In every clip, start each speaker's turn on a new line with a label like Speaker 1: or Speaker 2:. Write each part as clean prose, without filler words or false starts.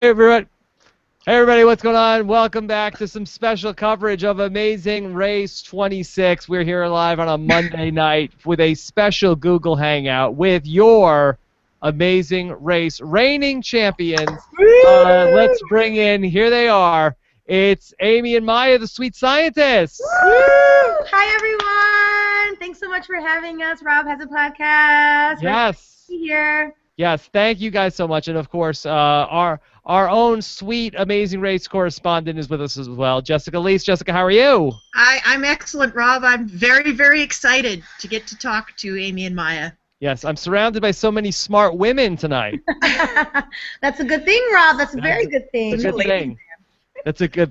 Speaker 1: everyone. Hey everybody, what's going on? Welcome back to some special coverage of Amazing Race 26. We're here live on a Monday night with a special Google Hangout with your Amazing Race reigning champions. Let's bring in, here they are. It's Amy and Maya, the sweet scientists.
Speaker 2: Woo! Hi everyone. Thanks so much for having us. Rob has a podcast.
Speaker 1: Yes.
Speaker 2: We're here.
Speaker 1: Yes, thank you guys so much. And of course, our own sweet Amazing Race correspondent is with us as well, Jessica Liese. Jessica, how are you?
Speaker 3: I'm excellent, Rob. I'm very, very excited to get to talk to Amy and Maya.
Speaker 1: Yes, I'm surrounded by so many smart women tonight.
Speaker 2: That's a good thing, Rob. That's a very good thing.
Speaker 1: That's a good thing.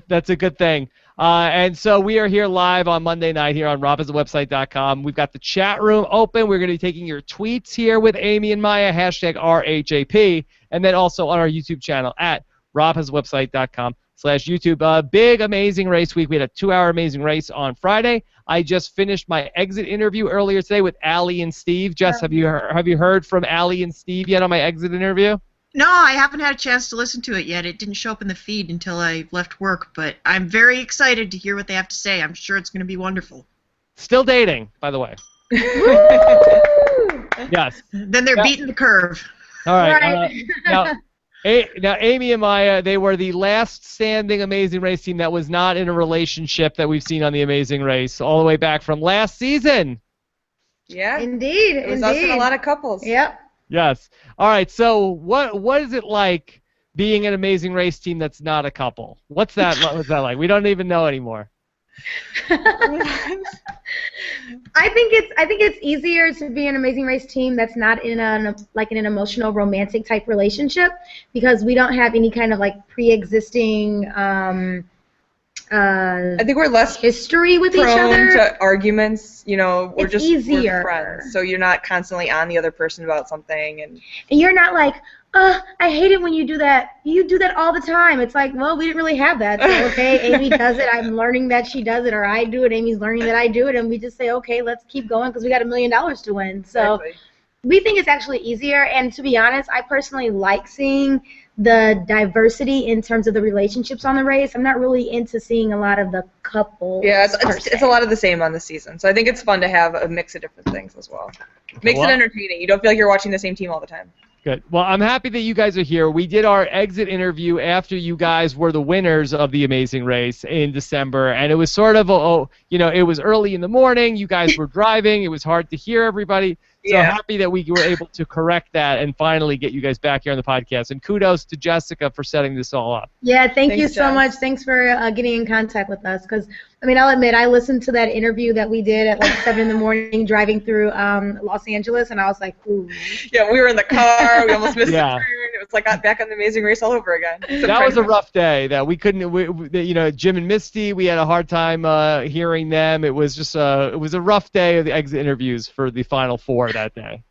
Speaker 1: That's a good thing. And so we are here live on Monday night here on robhasawebsite.com. We've got the chat room open. We're going to be taking your tweets here with Amy and Maya, hashtag RHAP, and then also on our YouTube channel at robhasawebsite.com/YouTube. Big Amazing Race week. We had a 2-hour Amazing Race on Friday. I just finished my exit interview earlier today with Allie and Steve. Jess, have you heard from Allie and Steve yet on my exit interview?
Speaker 3: No, I haven't had a chance to listen to it yet. It didn't show up in the feed until I left work, but I'm very excited to hear what they have to say. I'm sure it's going to be wonderful.
Speaker 1: Still dating, by the way. Yes.
Speaker 3: Then they're beating the curve.
Speaker 1: All right. Now, Amy and Maya, they were the last standing Amazing Race team that was not in a relationship that we've seen on the Amazing Race, all the way back from last season.
Speaker 4: Yeah.
Speaker 2: Indeed.
Speaker 4: It was us and a lot of couples.
Speaker 2: Yep.
Speaker 1: Yes. All right. So what is it like being an Amazing Race team that's not a couple? What's that like? We don't even know anymore.
Speaker 2: I think it's easier to be an Amazing Race team that's not in an emotional romantic type relationship, because we don't have any kind of like pre-existing
Speaker 4: I think we're less
Speaker 2: history with each
Speaker 4: prone
Speaker 2: other.
Speaker 4: to arguments. You know, we're
Speaker 2: easier.
Speaker 4: we're friends, so you're not constantly on the other person about something, and
Speaker 2: you're not like, I hate it when you do that. You do that all the time. It's like, well, we didn't really have that. So, okay, Amy does it. I'm learning that she does it, or I do it. Amy's learning that I do it, and we just say, okay, let's keep going because we got $1 million to win. So
Speaker 4: exactly.
Speaker 2: We think it's actually easier. And to be honest, I personally like seeing the diversity in terms of the relationships on the race. I'm not really into seeing a lot of the couples.
Speaker 4: Yeah, it's a lot of the same on the season. So I think it's fun to have a mix of different things as well. Makes it entertaining. You don't feel like you're watching the same team all the time.
Speaker 1: Good. Well, I'm happy that you guys are here. We did our exit interview after you guys were the winners of the Amazing Race in December, and it was sort of, it was early in the morning. You guys were driving. It was hard to hear everybody. So happy that we were able to correct that and finally get you guys back here on the podcast. And kudos to Jessica for setting this all up.
Speaker 2: Yeah, thanks you so much. Thanks for getting in contact with us. Because, I mean, I'll admit, I listened to that interview that we did at like 7 in the morning driving through Los Angeles, and I was like, ooh.
Speaker 4: Yeah, we were in the car. We almost missed the turn. It was like back on the Amazing Race all over again.
Speaker 1: That was a rough day. That we couldn't, Jim and Misty, we had a hard time hearing them. It was just it was a rough day of the exit interviews for the Final Four that day.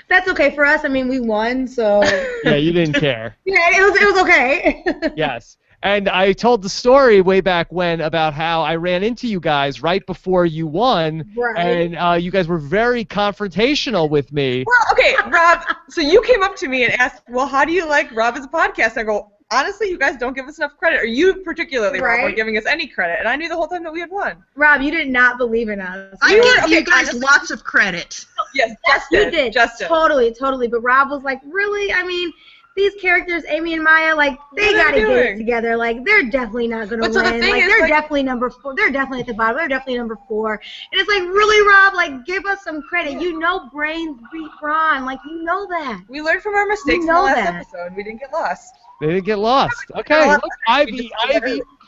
Speaker 2: That's okay for us. I mean, we won, so.
Speaker 1: Yeah, you didn't care.
Speaker 2: Yeah, it was okay.
Speaker 1: Yes. And I told the story way back when about how I ran into you guys right before you won, and you guys were very confrontational with me.
Speaker 4: Well, okay, Rob, so you came up to me and asked, well, how do you like Rob as a podcast? I go, honestly, you guys don't give us enough credit, or you particularly, Rob, weren't giving us any credit, and I knew the whole time that we had won.
Speaker 2: Rob, you did not believe in us.
Speaker 3: I give you guys lots of credit.
Speaker 4: Yes,
Speaker 2: you did.
Speaker 4: Justin.
Speaker 2: Totally. But Rob was like, really? I mean, these characters, Amy and Maya, like, they got to get it together. Like, they're definitely not going to win.
Speaker 4: So the thing
Speaker 2: like, they're definitely number 4. They're definitely at the bottom. They're definitely number 4. And it's like, really, Rob? Like, give us some credit. Yeah. You know brains beat brawn. Like, you know that.
Speaker 4: We learned from our mistakes in the last episode. We didn't get lost.
Speaker 1: They didn't get lost. Okay, look, Ivy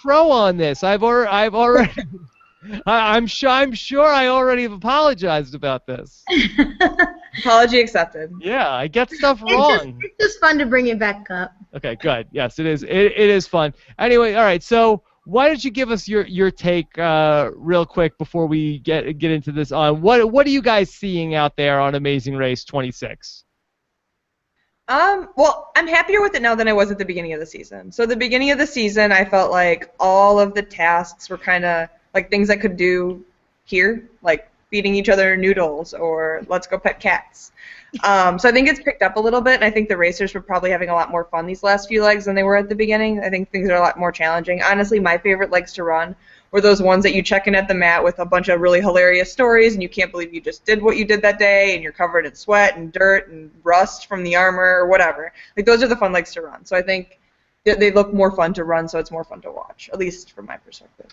Speaker 1: Crow on this. I'm sure I already have apologized about this.
Speaker 4: Apology accepted.
Speaker 1: Yeah, I get stuff wrong.
Speaker 2: It's just fun to bring it back up.
Speaker 1: Okay, good. Yes, it is. It is fun. Anyway, all right. So why don't you give us your take real quick before we get into this? On what are you guys seeing out there on Amazing Race 26?
Speaker 4: Well, I'm happier with it now than I was at the beginning of the season. So at the beginning of the season, I felt like all of the tasks were kind of like things I could do here, like feeding each other noodles or let's go pet cats. So I think it's picked up a little bit, and I think the racers were probably having a lot more fun these last few legs than they were at the beginning. I think things are a lot more challenging. Honestly, my favorite legs to run were those ones that you check in at the mat with a bunch of really hilarious stories, and you can't believe you just did what you did that day, and you're covered in sweat and dirt and rust from the armor or whatever. Like, those are the fun legs to run. So I think they look more fun to run, so it's more fun to watch, at least from my perspective.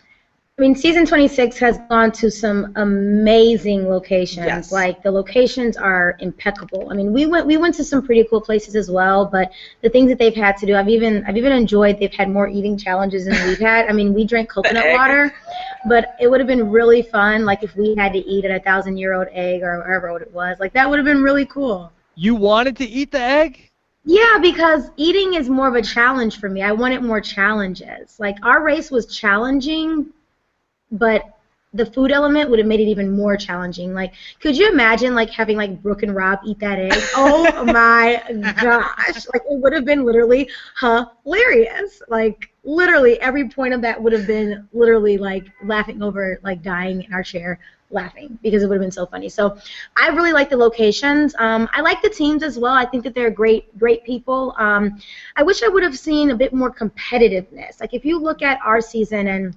Speaker 2: I mean, season 26 has gone to some amazing locations.
Speaker 4: Yes.
Speaker 2: Like, the locations are impeccable. I mean, we went to some pretty cool places as well, but the things that they've had to do, I've even enjoyed. They've had more eating challenges than we've had. I mean, we drank coconut water, but it would have been really fun, like, if we had to eat a 1,000-year-old egg or whatever it was. Like, that would have been really cool.
Speaker 1: You wanted to eat the egg?
Speaker 2: Yeah, because eating is more of a challenge for me. I wanted more challenges. Like, our race was challenging, but the food element would have made it even more challenging. Like, could you imagine, like, having, like, Brooke and Rob eat that egg? Oh, my gosh. Like, it would have been literally hilarious. Like, literally every point of that would have been literally, like, laughing over, like, dying in our chair laughing because it would have been so funny. So I really like the locations. I like the teams as well. I think that they're great people. I wish I would have seen a bit more competitiveness. Like, if you look at our season and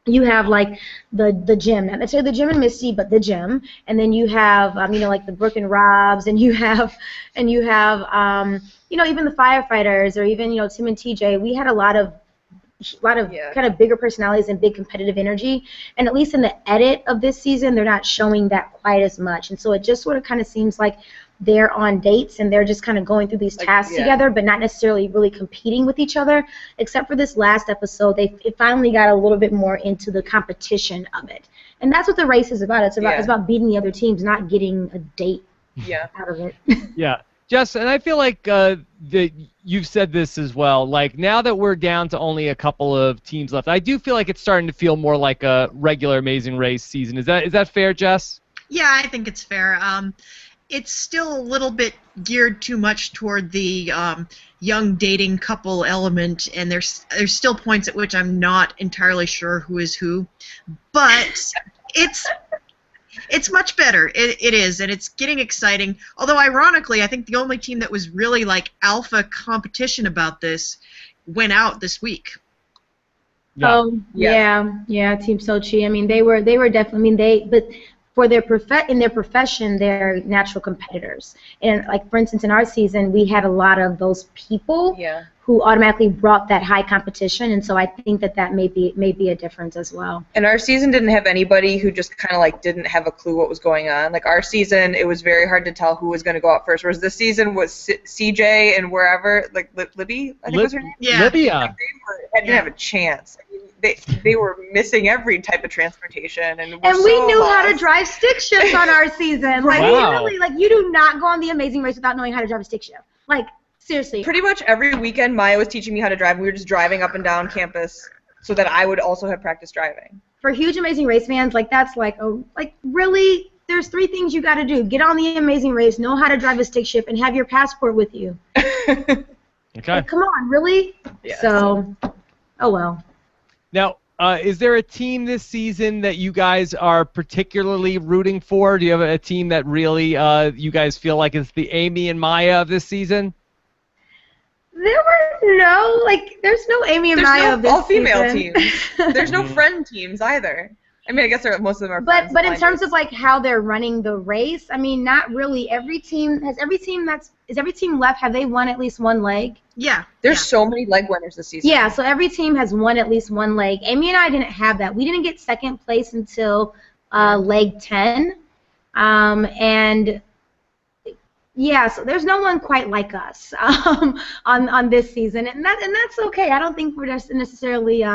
Speaker 2: you have, like, the gym, not necessarily the gym and Misty, but the gym, and then you have you know, like, the Brooke and Robs, and you have you know, even the firefighters, or even, you know, Tim and TJ. We had a lot of kind of bigger personalities and big competitive energy, and at least in the edit of this season, they're not showing that quite as much, and so it just sort of kind of seems like they're on dates and they're just kind of going through these tasks together, but not necessarily really competing with each other. Except for this last episode, it finally got a little bit more into the competition of it, and that's what the race is about. It's about beating the other teams, not getting a date out of it.
Speaker 1: Yeah. Jess, and I feel like that you've said this as well. Like, now that we're down to only a couple of teams left, I do feel like it's starting to feel more like a regular Amazing Race season. Is that fair, Jess?
Speaker 3: Yeah, I think it's fair. It's still a little bit geared too much toward the young dating couple element, and there's still points at which I'm not entirely sure who is who, but it's much better. It is, and it's getting exciting. Although, ironically, I think the only team that was really, like, alpha competition about this went out this week.
Speaker 1: Yeah.
Speaker 2: Yeah, Team Sochi. I mean, they were definitely. I mean, but for in their profession, they're natural competitors. And, like, for instance, in our season, we had a lot of those people who automatically brought that high competition, and so I think that may be a difference as well.
Speaker 4: And our season didn't have anybody who just kind of, like, didn't have a clue what was going on. Like, our season, it was very hard to tell who was going to go out first, whereas this season was CJ and wherever, like, Libby, I think was her name?
Speaker 3: Yeah.
Speaker 1: Lydia.
Speaker 4: They didn't have a chance. I mean, they were missing every type of transportation, and
Speaker 2: we knew how to drive stick shift on our season. Like,
Speaker 1: Wow.
Speaker 2: literally, like, you do not go on the Amazing Race without knowing how to drive a stick shift. Like, seriously.
Speaker 4: Pretty much every weekend, Maya was teaching me how to drive. We were just driving up and down campus so that I would also have practice driving.
Speaker 2: For huge Amazing Race fans, like, that's like, really, there's 3 things you got to do. Get on the Amazing Race, know how to drive a stick shift, and have your passport with you.
Speaker 1: Okay.
Speaker 2: Like, come on, really?
Speaker 4: Yeah.
Speaker 2: So, oh well.
Speaker 1: Now, is there a team this season that you guys are particularly rooting for? Do you have a team that really you guys feel like is the Amy and Maya of this season?
Speaker 2: There's no Amy and Maya of this
Speaker 4: all-female
Speaker 2: season.
Speaker 4: teams. There's no friend teams either. I mean, I guess most of them are friends.
Speaker 2: But in terms of, like, how they're running the race, I mean, not really. Every team left, have they won at least one leg?
Speaker 3: Yeah.
Speaker 4: There's so many leg winners this season.
Speaker 2: Yeah, so every team has won at least one leg. Amy and I didn't have that. We didn't get second place until leg 10. And yeah, so there's no one quite like us on this season, and that's okay. I don't think we're just necessarily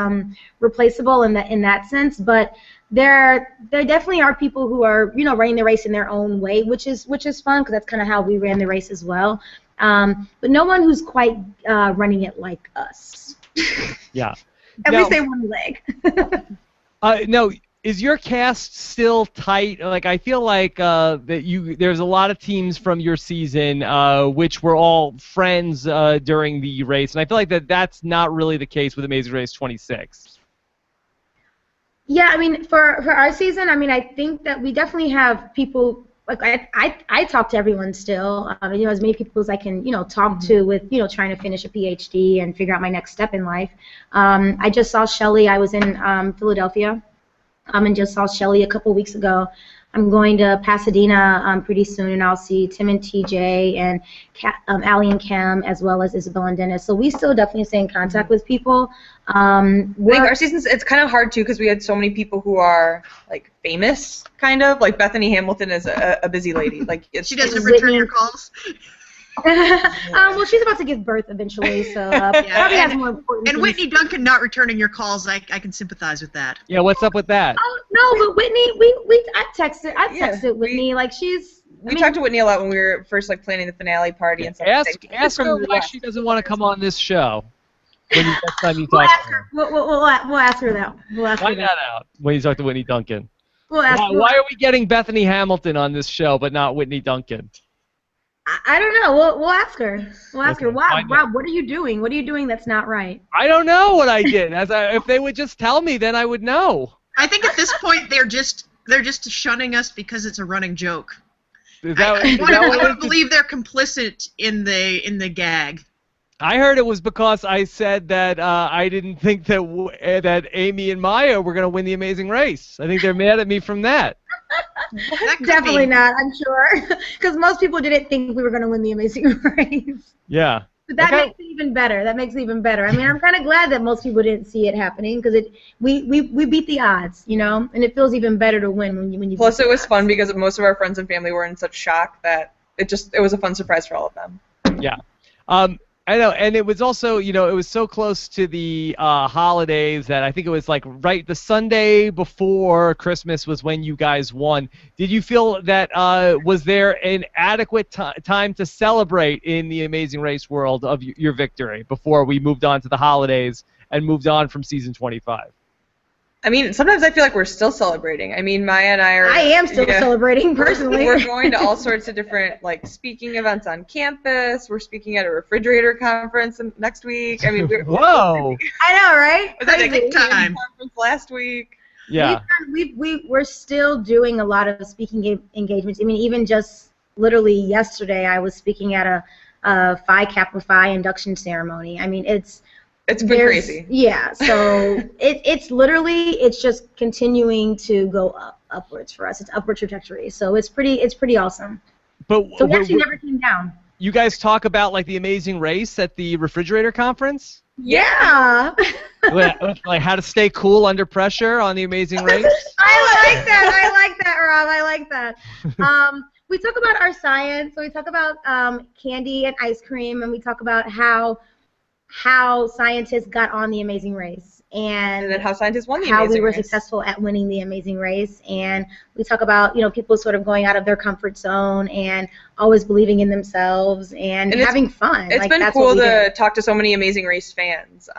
Speaker 2: replaceable in that sense, but there definitely are people who are, you know, running the race in their own way, which is fun, because that's kind of how we ran the race as well. But no one who's quite running it like us.
Speaker 1: Yeah.
Speaker 2: At least they won a leg.
Speaker 1: No. Is your cast still tight? Like, I feel like there's a lot of teams from your season which were all friends during the race, and I feel like that's not really the case with Amazing Race 26.
Speaker 2: Yeah, I mean, for our season, I mean, I think that we definitely have people. Like I talk to everyone still. You know, as many people as I can, you know, talk to with, you know, trying to finish a PhD and figure out my next step in life. I just saw Shelly. I was in Philadelphia, and just saw Shelly a couple weeks ago. I'm going to Pasadena pretty soon, and I'll see Tim and TJ and Allie and Kim, as well as Isabel and Dennis. So we still definitely stay in contact with people.
Speaker 4: I think our seasons, it's kind of hard too because we had so many people who are like famous, kind of like Bethany Hamilton is a busy lady. Like
Speaker 3: she doesn't return your calls.
Speaker 2: Well, she's about to give birth eventually, so probably has more important
Speaker 3: And
Speaker 2: things.
Speaker 3: Whitney Duncan not returning your calls, I can sympathize with that.
Speaker 1: Yeah, what's up with that?
Speaker 2: Oh no, but Whitney, I texted Whitney, like she's.
Speaker 4: We talked to Whitney a lot when we were first like planning the finale party and stuff.
Speaker 1: Ask her why she doesn't want to come on this show. When you, next time you talk to her.
Speaker 2: We'll ask her that. We'll ask
Speaker 1: Find
Speaker 2: her
Speaker 1: that out when you talk to Whitney Duncan.
Speaker 2: We'll ask
Speaker 1: Why are we getting Bethany Hamilton on this show but not Whitney Duncan?
Speaker 2: I don't know. We'll ask her. We'll ask her. Rob, what are you doing? What are you doing that's not right?
Speaker 1: I don't know what I did. If they would just tell me, then I would know.
Speaker 3: I think at this point they're just shunning us because it's a running joke.
Speaker 1: I
Speaker 3: don't believe they're complicit in the gag.
Speaker 1: I heard it was because I said that I didn't think that Amy and Maya were going to win the Amazing Race. I think they're mad at me from that.
Speaker 2: Definitely not, I'm sure. Because most people didn't think we were going to win the Amazing Race.
Speaker 1: Yeah.
Speaker 2: But that makes it even better. That makes it even better. I mean, I'm kind of glad that most people didn't see it happening because we beat the odds, you know, and it feels even better to win when you.
Speaker 4: Plus, it was fun because most of our friends and family were in such shock that it was a fun surprise for all of them.
Speaker 1: Yeah. I know, and it was also, you know, it was so close to the holidays that I think it was like right the Sunday before Christmas was when you guys won. Did you feel that was there an adequate time to celebrate in the Amazing Race world of your victory before we moved on to the holidays and moved on from season 25?
Speaker 4: I mean, sometimes I feel like we're still celebrating. I mean, Maya and I
Speaker 2: am still celebrating personally.
Speaker 4: We're going to all sorts of different like speaking events on campus. We're speaking at a refrigerator conference next week. I mean,
Speaker 1: whoa!
Speaker 2: I know, right?
Speaker 4: Was that a big time conference last week?
Speaker 1: Yeah.
Speaker 2: We're still doing a lot of speaking engagements. I mean, even just literally yesterday, I was speaking at a Phi Kappa Phi induction ceremony. I mean, it's been crazy. Yeah, so it's just continuing to go upwards for us. It's upward trajectory. So it's pretty awesome. So we actually never came down.
Speaker 1: You guys talk about like the Amazing Race at the refrigerator conference?
Speaker 2: Yeah.
Speaker 1: Like how to stay cool under pressure on the Amazing Race?
Speaker 2: I like that, Rob. I like that. We talk about our science. So we talk about candy and ice cream, and we talk about how scientists got on the Amazing Race, and
Speaker 4: then how scientists won the
Speaker 2: Amazing Race. How we were
Speaker 4: race.
Speaker 2: Successful at winning the Amazing Race, and we talk about, you know, people sort of going out of their comfort zone and always believing in themselves and having fun.
Speaker 4: It's been cool to talk to so many Amazing Race fans.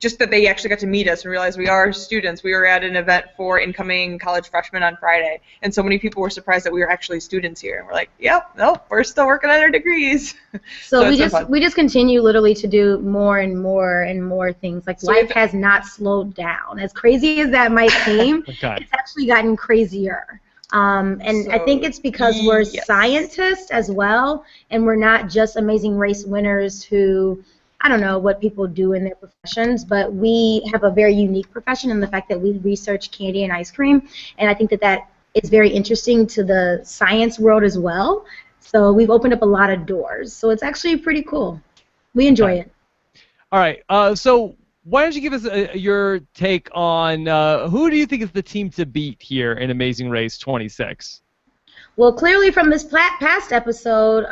Speaker 4: Just that they actually got to meet us and realize we are students. We were at an event for incoming college freshmen on Friday, and so many people were surprised that we were actually students here. And we're like, yep, nope, we're still working on our degrees.
Speaker 2: So we just continue literally to do more and more and more things. Like life has not slowed down. As crazy as that might seem, it's actually gotten crazier. And I think it's because we're scientists as well, and we're not just Amazing Race winners who, I don't know what people do in their professions, but we have a very unique profession in the fact that we research candy and ice cream, and I think that is very interesting to the science world as well. So we've opened up a lot of doors. So it's actually pretty cool. We enjoy it.
Speaker 1: All right. So why don't you give us your take on who do you think is the team to beat here in Amazing Race 26?
Speaker 2: Well, clearly from this past episode,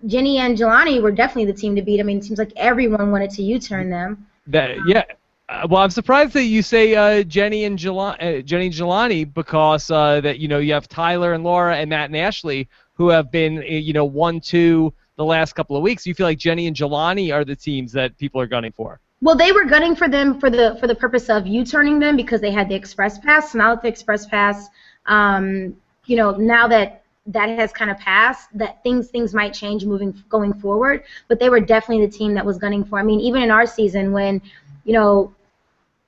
Speaker 2: Jenny and Jelani were definitely the team to beat. I mean, it seems like everyone wanted to U-turn them.
Speaker 1: Well, I'm surprised that you say Jenny and Jelani because that you have Tyler and Laura and Matt and Ashley who have been 1-2 the last couple of weeks. You feel like Jenny and Jelani are the teams that people are gunning for?
Speaker 2: Well, they were gunning for them for the purpose of U-turning them because they had the Express Pass. So now that the Express Pass, now that has kind of passed, that things might change going forward. But they were definitely the team that was gunning for. I mean, even in our season when,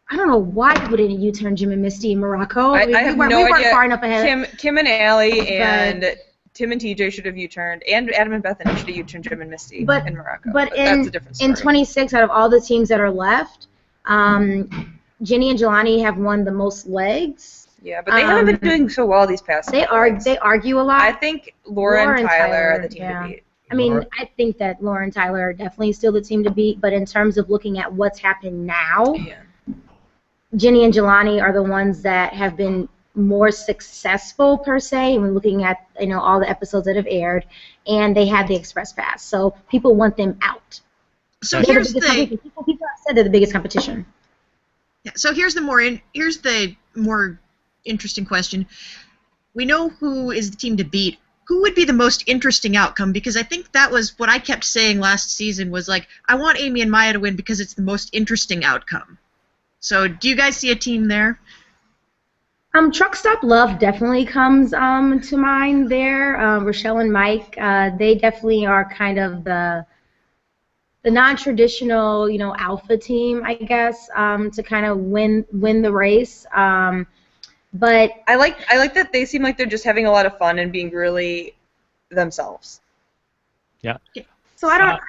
Speaker 2: I don't know why people didn't U-turn Jim and Misty in Morocco.
Speaker 4: I have no
Speaker 2: we weren't
Speaker 4: idea.
Speaker 2: far enough ahead.
Speaker 4: Kim and Allie and Tim and TJ should have U-turned, and Adam and Bethany should have U-turned Jim and Misty in Morocco.
Speaker 2: But
Speaker 4: that's a different story.
Speaker 2: In 26, out of all the teams that are left, Ginny and Jelani have won the most legs.
Speaker 4: Yeah, but they haven't been doing so well these past.
Speaker 2: They argue a lot.
Speaker 4: I think Laura and Tyler are the team to beat.
Speaker 2: I mean, I think that Laura and Tyler are definitely still the team to beat, but in terms of looking at what's happened now, Ginny and Jelani are the ones that have been more successful per se when looking at all the episodes that have aired, and they had the express pass, so people want them out.
Speaker 3: So here's the
Speaker 2: people have said they're the biggest competition.
Speaker 3: Yeah, so here's the more interesting question. We know who is the team to beat. Who would be the most interesting outcome? Because I think that was what I kept saying last season was like, I want Amy and Maya to win because it's the most interesting outcome. So do you guys see a team there?
Speaker 2: Truck Stop Love definitely comes to mind there. Rochelle and Mike, they definitely are kind of the non-traditional, alpha team, I guess, to kind of win the race. But
Speaker 4: I like that they seem like they're just having a lot of fun and being really themselves.
Speaker 1: Yeah.
Speaker 2: So I don't.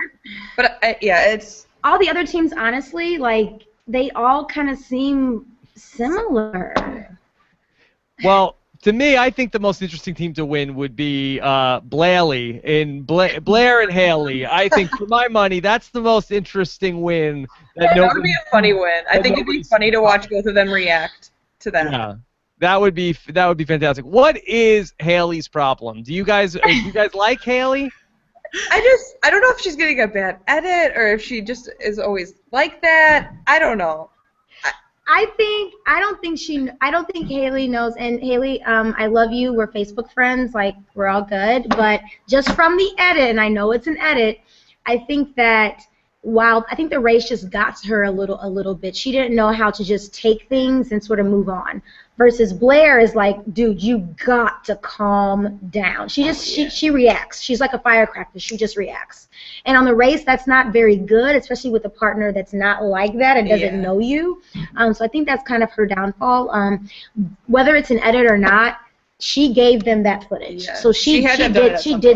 Speaker 4: It's
Speaker 2: all the other teams. Honestly, like they all kind of seem similar.
Speaker 1: Well, to me, I think the most interesting team to win would be Blair and Haley. I think, for my money, that's the most interesting win.
Speaker 4: That would be a funny win. I think it'd be funny to watch both of them react to that.
Speaker 1: Yeah, that would be fantastic. What is Haley's problem? Do you guys like Haley?
Speaker 4: I don't know if she's getting a bad edit or if she just is always like that. I don't know.
Speaker 2: I don't think Haley knows. And Haley, I love you. We're Facebook friends. Like, we're all good. But just from the edit, and I know it's an edit, I think that I think the race just got to her a little bit. She didn't know how to just take things and sort of move on. Versus Blair is like, dude, you got to calm down. She reacts. She's like a firecracker. She just reacts. And on the race, that's not very good, especially with a partner that's not like that and doesn't know you. So I think that's kind of her downfall. Whether it's an edit or not, she gave them that footage. Yeah. So she did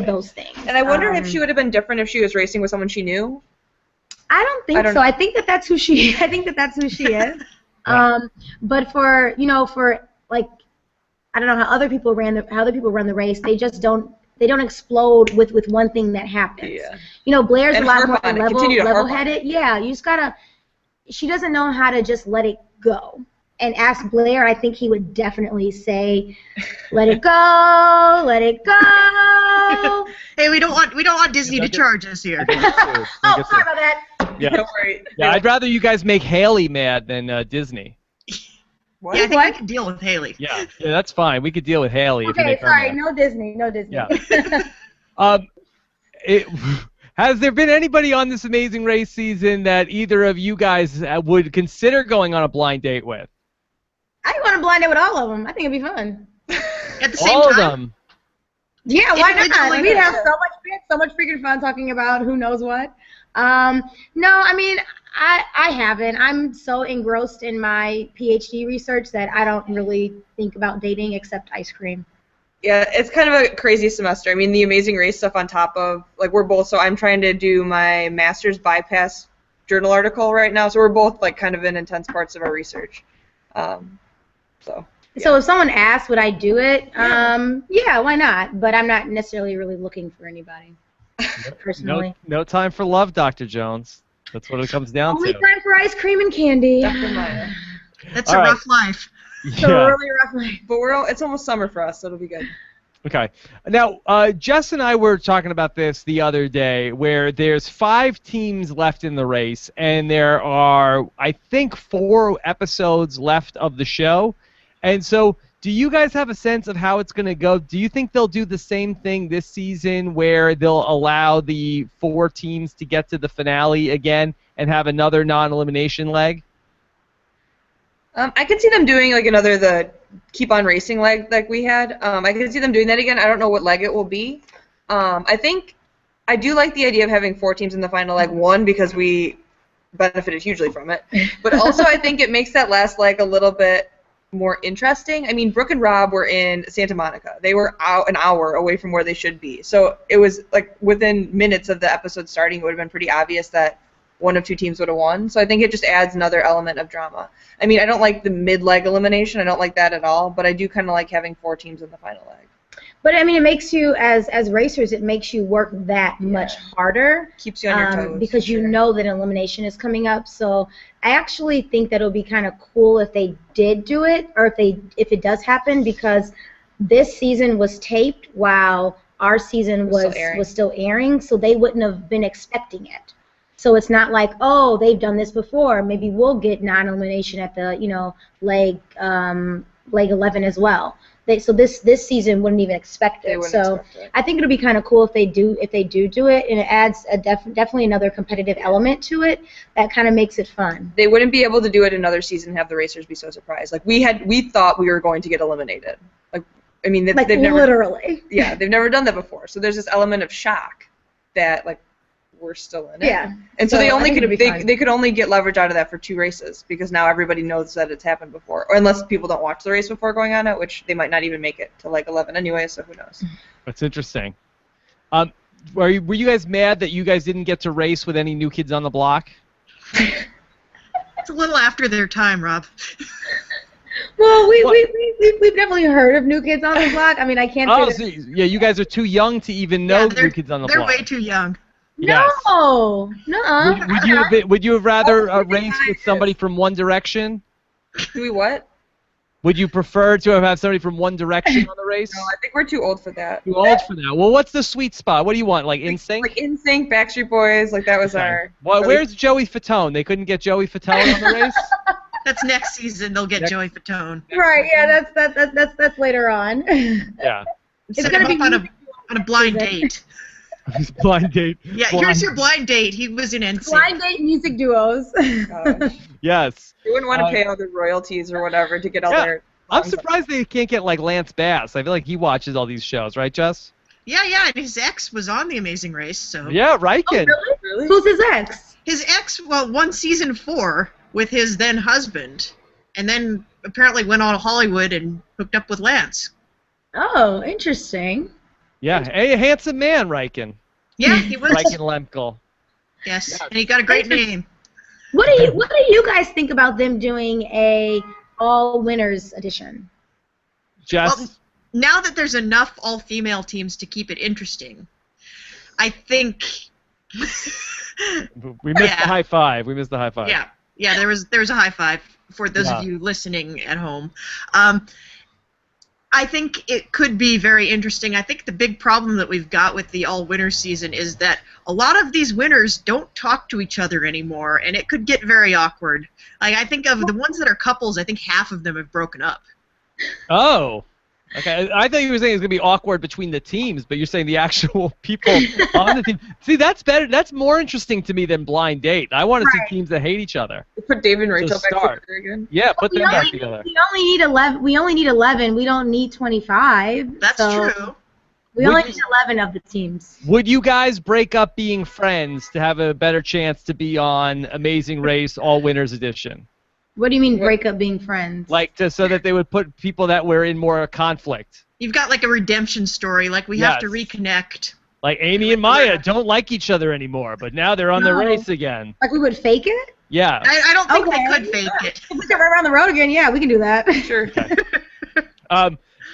Speaker 2: those things.
Speaker 4: And I wonder if she would have been different if she was racing with someone she knew.
Speaker 2: I don't think so. I think that's who she is. But for like, I don't know how other people run the race. They just don't explode with one thing that happens. Yeah. Blair's a lot more level-headed. Yeah, you just gotta. She doesn't know how to just let it go. And ask Blair, I think he would definitely say, "Let it go, let it go."
Speaker 3: Hey, we don't want Disney to charge us here.
Speaker 2: Sorry about that.
Speaker 1: Yeah. Don't worry. Yeah, I'd rather you guys make Haley mad than Disney.
Speaker 3: What? Yeah, I think I can deal with Haley.
Speaker 1: Yeah, that's fine. We could deal with Haley.
Speaker 2: Okay,
Speaker 1: if you make
Speaker 2: sorry,
Speaker 1: her mad.
Speaker 2: no Disney.
Speaker 1: Yeah. Has there been anybody on this Amazing Race season that either of you guys would consider going on a blind date with?
Speaker 2: I want a blind date with all of them. I think it'd be fun.
Speaker 3: At the same time?
Speaker 1: All of them?
Speaker 2: Yeah, why not? We'd have so much freaking fun talking about who knows what. No, I mean, I haven't. I'm so engrossed in my PhD research that I don't really think about dating except ice cream.
Speaker 4: Yeah, it's kind of a crazy semester. I mean, the Amazing Race stuff on top of, like, we're both, so I'm trying to do my master's bypass journal article right now, so we're both, like, kind of in intense parts of our research. So
Speaker 2: if someone asked, would I do it? Yeah, why not? But I'm not necessarily really looking for anybody, personally.
Speaker 1: No time for love, Dr. Jones. That's what it comes down
Speaker 2: Only
Speaker 1: to.
Speaker 2: time for ice cream and candy.
Speaker 3: That's a rough life.
Speaker 2: It's a really rough life.
Speaker 4: But it's almost summer for us, so it'll be good.
Speaker 1: Okay. Now, Jess and I were talking about this the other day, where there's 5 teams left in the race, and there are, I think, 4 episodes left of the show. And so, do you guys have a sense of how it's going to go? Do you think they'll do the same thing this season, where they'll allow the 4 teams to get to the finale again and have another non-elimination leg?
Speaker 4: I could see them doing like the keep on racing leg like we had. I could see them doing that again. I don't know what leg it will be. I think I do like the idea of having 4 teams in the final leg. One, because we benefited hugely from it. But also I think it makes that last leg a little bit more interesting. I mean, Brooke and Rob were in Santa Monica. They were out an hour away from where they should be. So it was like within minutes of the episode starting, it would have been pretty obvious that one of two teams would have won. So I think it just adds another element of drama. I mean, I don't like the mid-leg elimination. I don't like that at all. But I do kind of like having 4 teams in the final leg.
Speaker 2: But I mean, it makes you, as racers, it makes you work that much harder.
Speaker 4: Keeps you on your toes.
Speaker 2: Because you know that elimination is coming up. So I actually think that it would be kind of cool if they did do it, or if it does happen, because this season was taped while our season was still airing, so they wouldn't have been expecting it. So it's not like, oh, they've done this before. Maybe we'll get non-elimination at the leg 11 as well. So this season wouldn't even expect it. So I think it'll be kind of cool if they do it, and it adds definitely another competitive element to it that kind of makes it fun.
Speaker 4: They wouldn't be able to do it another season and have the racers be so surprised. Like we thought we were going to get eliminated. Like I mean, they've never
Speaker 2: literally.
Speaker 4: Yeah, they've never done that before. So there's this element of shock that like we're still in it.
Speaker 2: Yeah.
Speaker 4: And so they could only get leverage out of that for 2 races, because now everybody knows that it's happened before. Or unless people don't watch the race before going on it, which they might not even make it to like 11 anyway, so who knows.
Speaker 1: That's interesting. Were you guys mad that you guys didn't get to race with any New Kids on the Block?
Speaker 3: It's a little after their time, Rob.
Speaker 2: Well, we've definitely heard of New Kids on the Block. I mean, I can't say that.
Speaker 1: Yeah, you guys are too young to even know New Kids on the Block.
Speaker 3: They're way too young.
Speaker 1: Yes.
Speaker 2: No.
Speaker 1: Would you have rather race with somebody from One Direction?
Speaker 4: Do we what?
Speaker 1: Would you prefer to have somebody from One Direction on the race?
Speaker 4: No, I think we're too old for that.
Speaker 1: Too old for that. Well, what's the sweet spot? What do you want? Like NSYNC?
Speaker 4: Like NSYNC, Backstreet Boys, like that was our.
Speaker 1: Well, where's Joey Fatone? They couldn't get Joey Fatone on the race.
Speaker 3: That's next season. They'll get Joey Fatone.
Speaker 2: Right. Yeah. That's later on.
Speaker 1: Yeah.
Speaker 3: It's gonna be on a blind date.
Speaker 1: Blind date.
Speaker 3: Yeah, here's your blind date. He was in NSYNC.
Speaker 2: Blind date music duos.
Speaker 1: Yes.
Speaker 4: You wouldn't want to pay all the royalties or whatever to get all their.
Speaker 1: I'm surprised they can't get like Lance Bass. I feel like he watches all these shows, right, Jess?
Speaker 3: Yeah, and his ex was on The Amazing Race, so.
Speaker 1: Yeah, Riken.
Speaker 2: Oh, really? Who's his ex?
Speaker 3: His ex, won season 4 with his then husband, and then apparently went on to Hollywood and hooked up with Lance.
Speaker 2: Oh, interesting.
Speaker 1: Yeah, a handsome man, Riken.
Speaker 3: Yeah, he was.
Speaker 1: Riken Lemkel.
Speaker 3: Yes, and he got a great name.
Speaker 2: What do you guys think about them doing a all winners edition?
Speaker 1: Jess?
Speaker 3: Well, now that there's enough all-female teams to keep it interesting, I think.
Speaker 1: We missed the high five.
Speaker 3: Yeah. There was a high five for those of you listening at home. I think it could be very interesting. I think the big problem that we've got with the all-winners season is that a lot of these winners don't talk to each other anymore, and it could get very awkward. Like, I think of the ones that are couples, I think half of them have broken up.
Speaker 1: Oh. Okay, I thought you were saying it's going to be awkward between the teams, but you're saying the actual people on the team. See, that's better. That's more interesting to me than Blind Date. I want to see teams that hate each other.
Speaker 4: Put David and Rachel back together again.
Speaker 1: Yeah, put them back together.
Speaker 2: We only need 11. We only need 11. We don't need 25.
Speaker 3: That's true.
Speaker 2: We only need 11 of the teams.
Speaker 1: Would you guys break up being friends to have a better chance to be on Amazing Race All Winners Edition?
Speaker 2: What do you mean break up being friends?
Speaker 1: Like so that they would put people that were in more conflict.
Speaker 3: You've got like a redemption story, like we have to reconnect.
Speaker 1: Like Amy and Maya don't like each other anymore, but now they're on the race again.
Speaker 2: Like we would fake it?
Speaker 1: Yeah.
Speaker 3: I don't think they could fake it.
Speaker 2: If we get right around the road again, yeah, we can do that.
Speaker 4: Sure.
Speaker 1: Okay.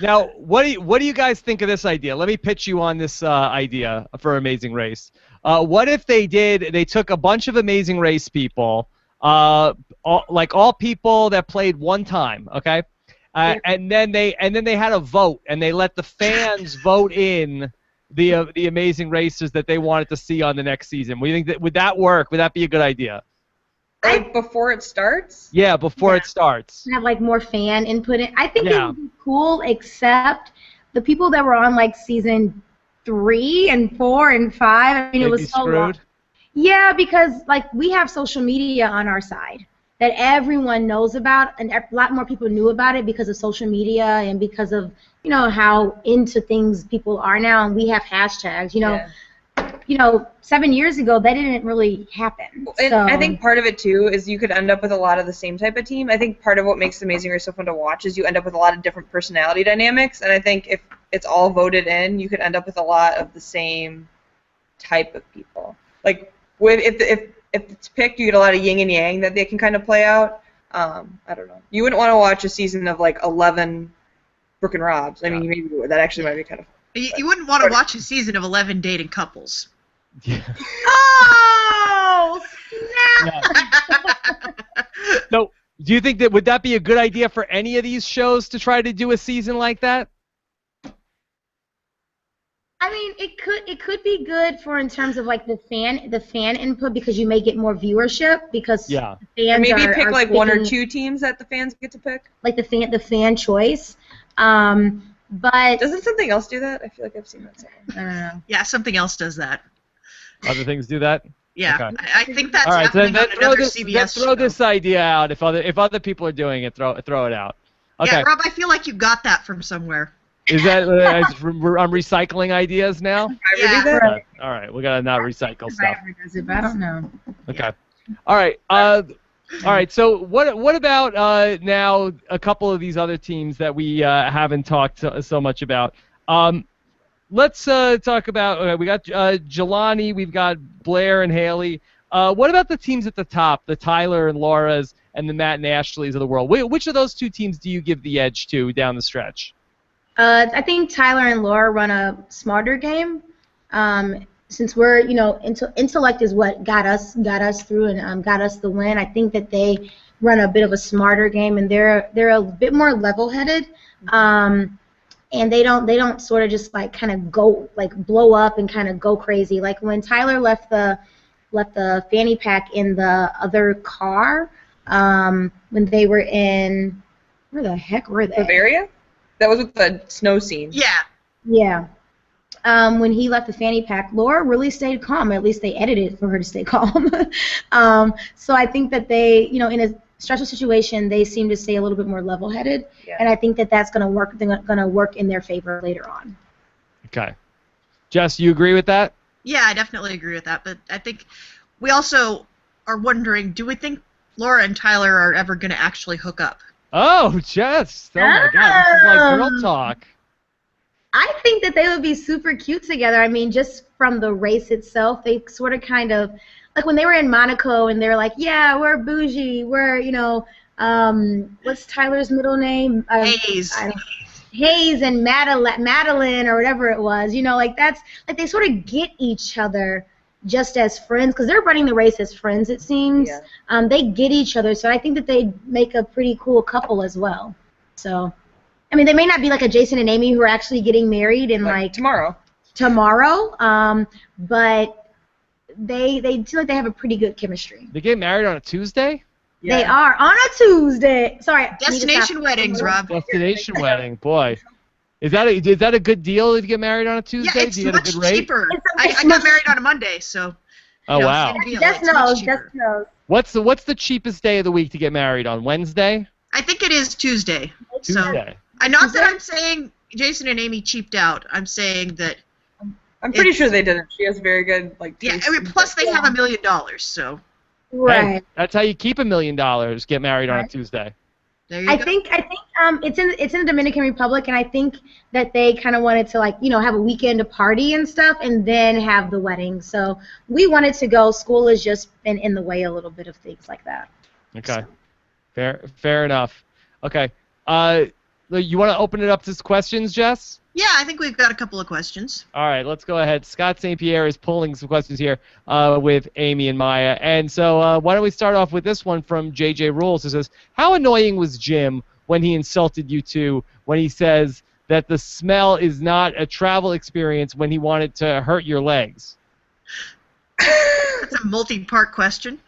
Speaker 1: Now, what do you guys think of this idea? Let me pitch you on this idea for Amazing Race. What if they took a bunch of Amazing Race people, all people that played one time, okay? And then they had a vote, and they let the fans vote in the Amazing Racers that they wanted to see on the next season. Would that work? Would that be a good idea?
Speaker 4: Like before it starts?
Speaker 1: Yeah, before it starts.
Speaker 2: Have like more fan input. I think it would be cool, except the people that were on like season 3 and 4 and 5. I mean, it was so long. Yeah, because like we have social media on our side that everyone knows about, and a lot more people knew about it because of social media and because of how into things people are now, and we have hashtags. 7 years ago, that didn't really happen.
Speaker 4: And
Speaker 2: So,
Speaker 4: I think part of it, too, is you could end up with a lot of the same type of team. I think part of what makes Amazing Race so fun to watch is you end up with a lot of different personality dynamics, and I think if it's all voted in, you could end up with a lot of the same type of people. Like, if it's picked, you get a lot of yin and yang that they can kind of play out. I don't know. You wouldn't want to watch a season of, 11 Brooke and Robs. I mean, you maybe would. That actually might be kind of fun.
Speaker 3: You wouldn't want to watch a season of 11 dating couples.
Speaker 1: Yeah.
Speaker 2: oh, snap!
Speaker 1: Yeah. So, do you think that would that be a good idea for any of these shows to try to do a season like that?
Speaker 2: I mean, it could be good for in terms of the fan input because you may get more viewership because the fans
Speaker 4: or maybe
Speaker 2: are
Speaker 4: pick
Speaker 2: picking,
Speaker 4: one or two teams that the fans get to pick.
Speaker 2: Like the fan choice. But
Speaker 4: doesn't something else do that? I feel like I've seen that somewhere.
Speaker 2: I don't know.
Speaker 3: Yeah, something else does that.
Speaker 1: Other things do that?
Speaker 3: Yeah,
Speaker 1: Okay.
Speaker 3: I think that's
Speaker 1: All right, so
Speaker 3: happening
Speaker 1: then
Speaker 3: on another
Speaker 1: let's
Speaker 3: CBS
Speaker 1: throw
Speaker 3: show.
Speaker 1: this idea out. If other people are doing it, throw it out. Okay.
Speaker 3: Yeah, Rob, I feel like you got that from somewhere.
Speaker 1: Is that I'm recycling ideas now?
Speaker 3: Yeah.
Speaker 4: Do that?
Speaker 2: Right.
Speaker 1: All right, we gotta not recycle stuff.
Speaker 2: Ever does it, but I don't know.
Speaker 1: Okay. All right. All right. So what about now a couple of these other teams that we haven't talked so much about? Let's talk about. We got Jelani, we've got Blair and Haley. What about the teams at the top, the Tyler and Laura's and the Matt and Ashley's of the world? Which of those two teams do you give the edge to down the stretch?
Speaker 2: I think Tyler and Laura run a smarter game. Since we're, intellect is what got us through and got us the win. I think that they run a bit of a smarter game, and they're a bit more level-headed. And they don't sort of just kind of go blow up and kind of go crazy. Like when Tyler left the fanny pack in the other car when they were in where the heck were they?
Speaker 4: Bavaria? That was with the snow scene.
Speaker 3: Yeah.
Speaker 2: Yeah. When he left the fanny pack, Laura really stayed calm. At least they edited for her to stay calm. So I think that they, in a stressful situation, they seem to stay a little bit more level-headed, and I think that that's going to work. They're going to work in their favor later on.
Speaker 1: Okay. Jess, you agree with that?
Speaker 3: Yeah, I definitely agree with that. But I think we also are wondering, do we think Laura and Tyler are ever going to actually hook up?
Speaker 1: Oh, Jess! Oh my God, this is like girl talk.
Speaker 2: I think that they would be super cute together. I mean, just from the race itself, they sort of kind of like when they were in Monaco and they're like, yeah, we're bougie, we're what's Tyler's middle name?
Speaker 3: Hayes.
Speaker 2: Hayes and Madeline or whatever it was. That's they sort of get each other just as friends because they're running the race as friends. It seems they get each other, so I think that they make a pretty cool couple as well. So. I mean, they may not be like a Jason and Amy who are actually getting married in
Speaker 4: tomorrow,
Speaker 2: but they feel like they have a pretty good chemistry.
Speaker 1: They get married on a Tuesday?
Speaker 2: Yeah. They are on a Tuesday. Sorry.
Speaker 3: Destination weddings, Rob.
Speaker 1: Destination wedding, boy. Is that a good deal if you get married on a Tuesday?
Speaker 3: Yeah, it's
Speaker 1: Do you get
Speaker 3: much
Speaker 1: a good rate?
Speaker 3: cheaper. I got married on a Monday, so.
Speaker 1: Oh wow.
Speaker 2: Jess knows.
Speaker 1: What's the cheapest day of the week to get married on? Wednesday?
Speaker 3: I think it is Tuesday.
Speaker 1: Tuesday.
Speaker 3: Not that I'm saying Jason and Amy cheaped out. I'm saying that.
Speaker 4: I'm pretty sure they didn't. She has very good taste.
Speaker 3: Yeah, I mean, plus they have $1 million, so.
Speaker 2: Right.
Speaker 1: Hey, that's how you keep $1 million. Get married on a Tuesday.
Speaker 3: There you go.
Speaker 2: I think it's in the Dominican Republic, and I think that they kind of wanted to have a weekend to party and stuff, and then have the wedding. So we wanted to go. School has just been in the way a little bit of things like that.
Speaker 1: Okay. Fair enough. Okay. You want to open it up to questions, Jess?
Speaker 3: Yeah, I think we've got a couple of questions.
Speaker 1: All right, let's go ahead. Scott St. Pierre is pulling some questions here with Amy and Maya. And so why don't we start off with this one from JJ Rules, who says, how annoying was Jim when he insulted you two when he says that the smell is not a travel experience when he wanted to hurt your legs?
Speaker 3: That's a multi-part question.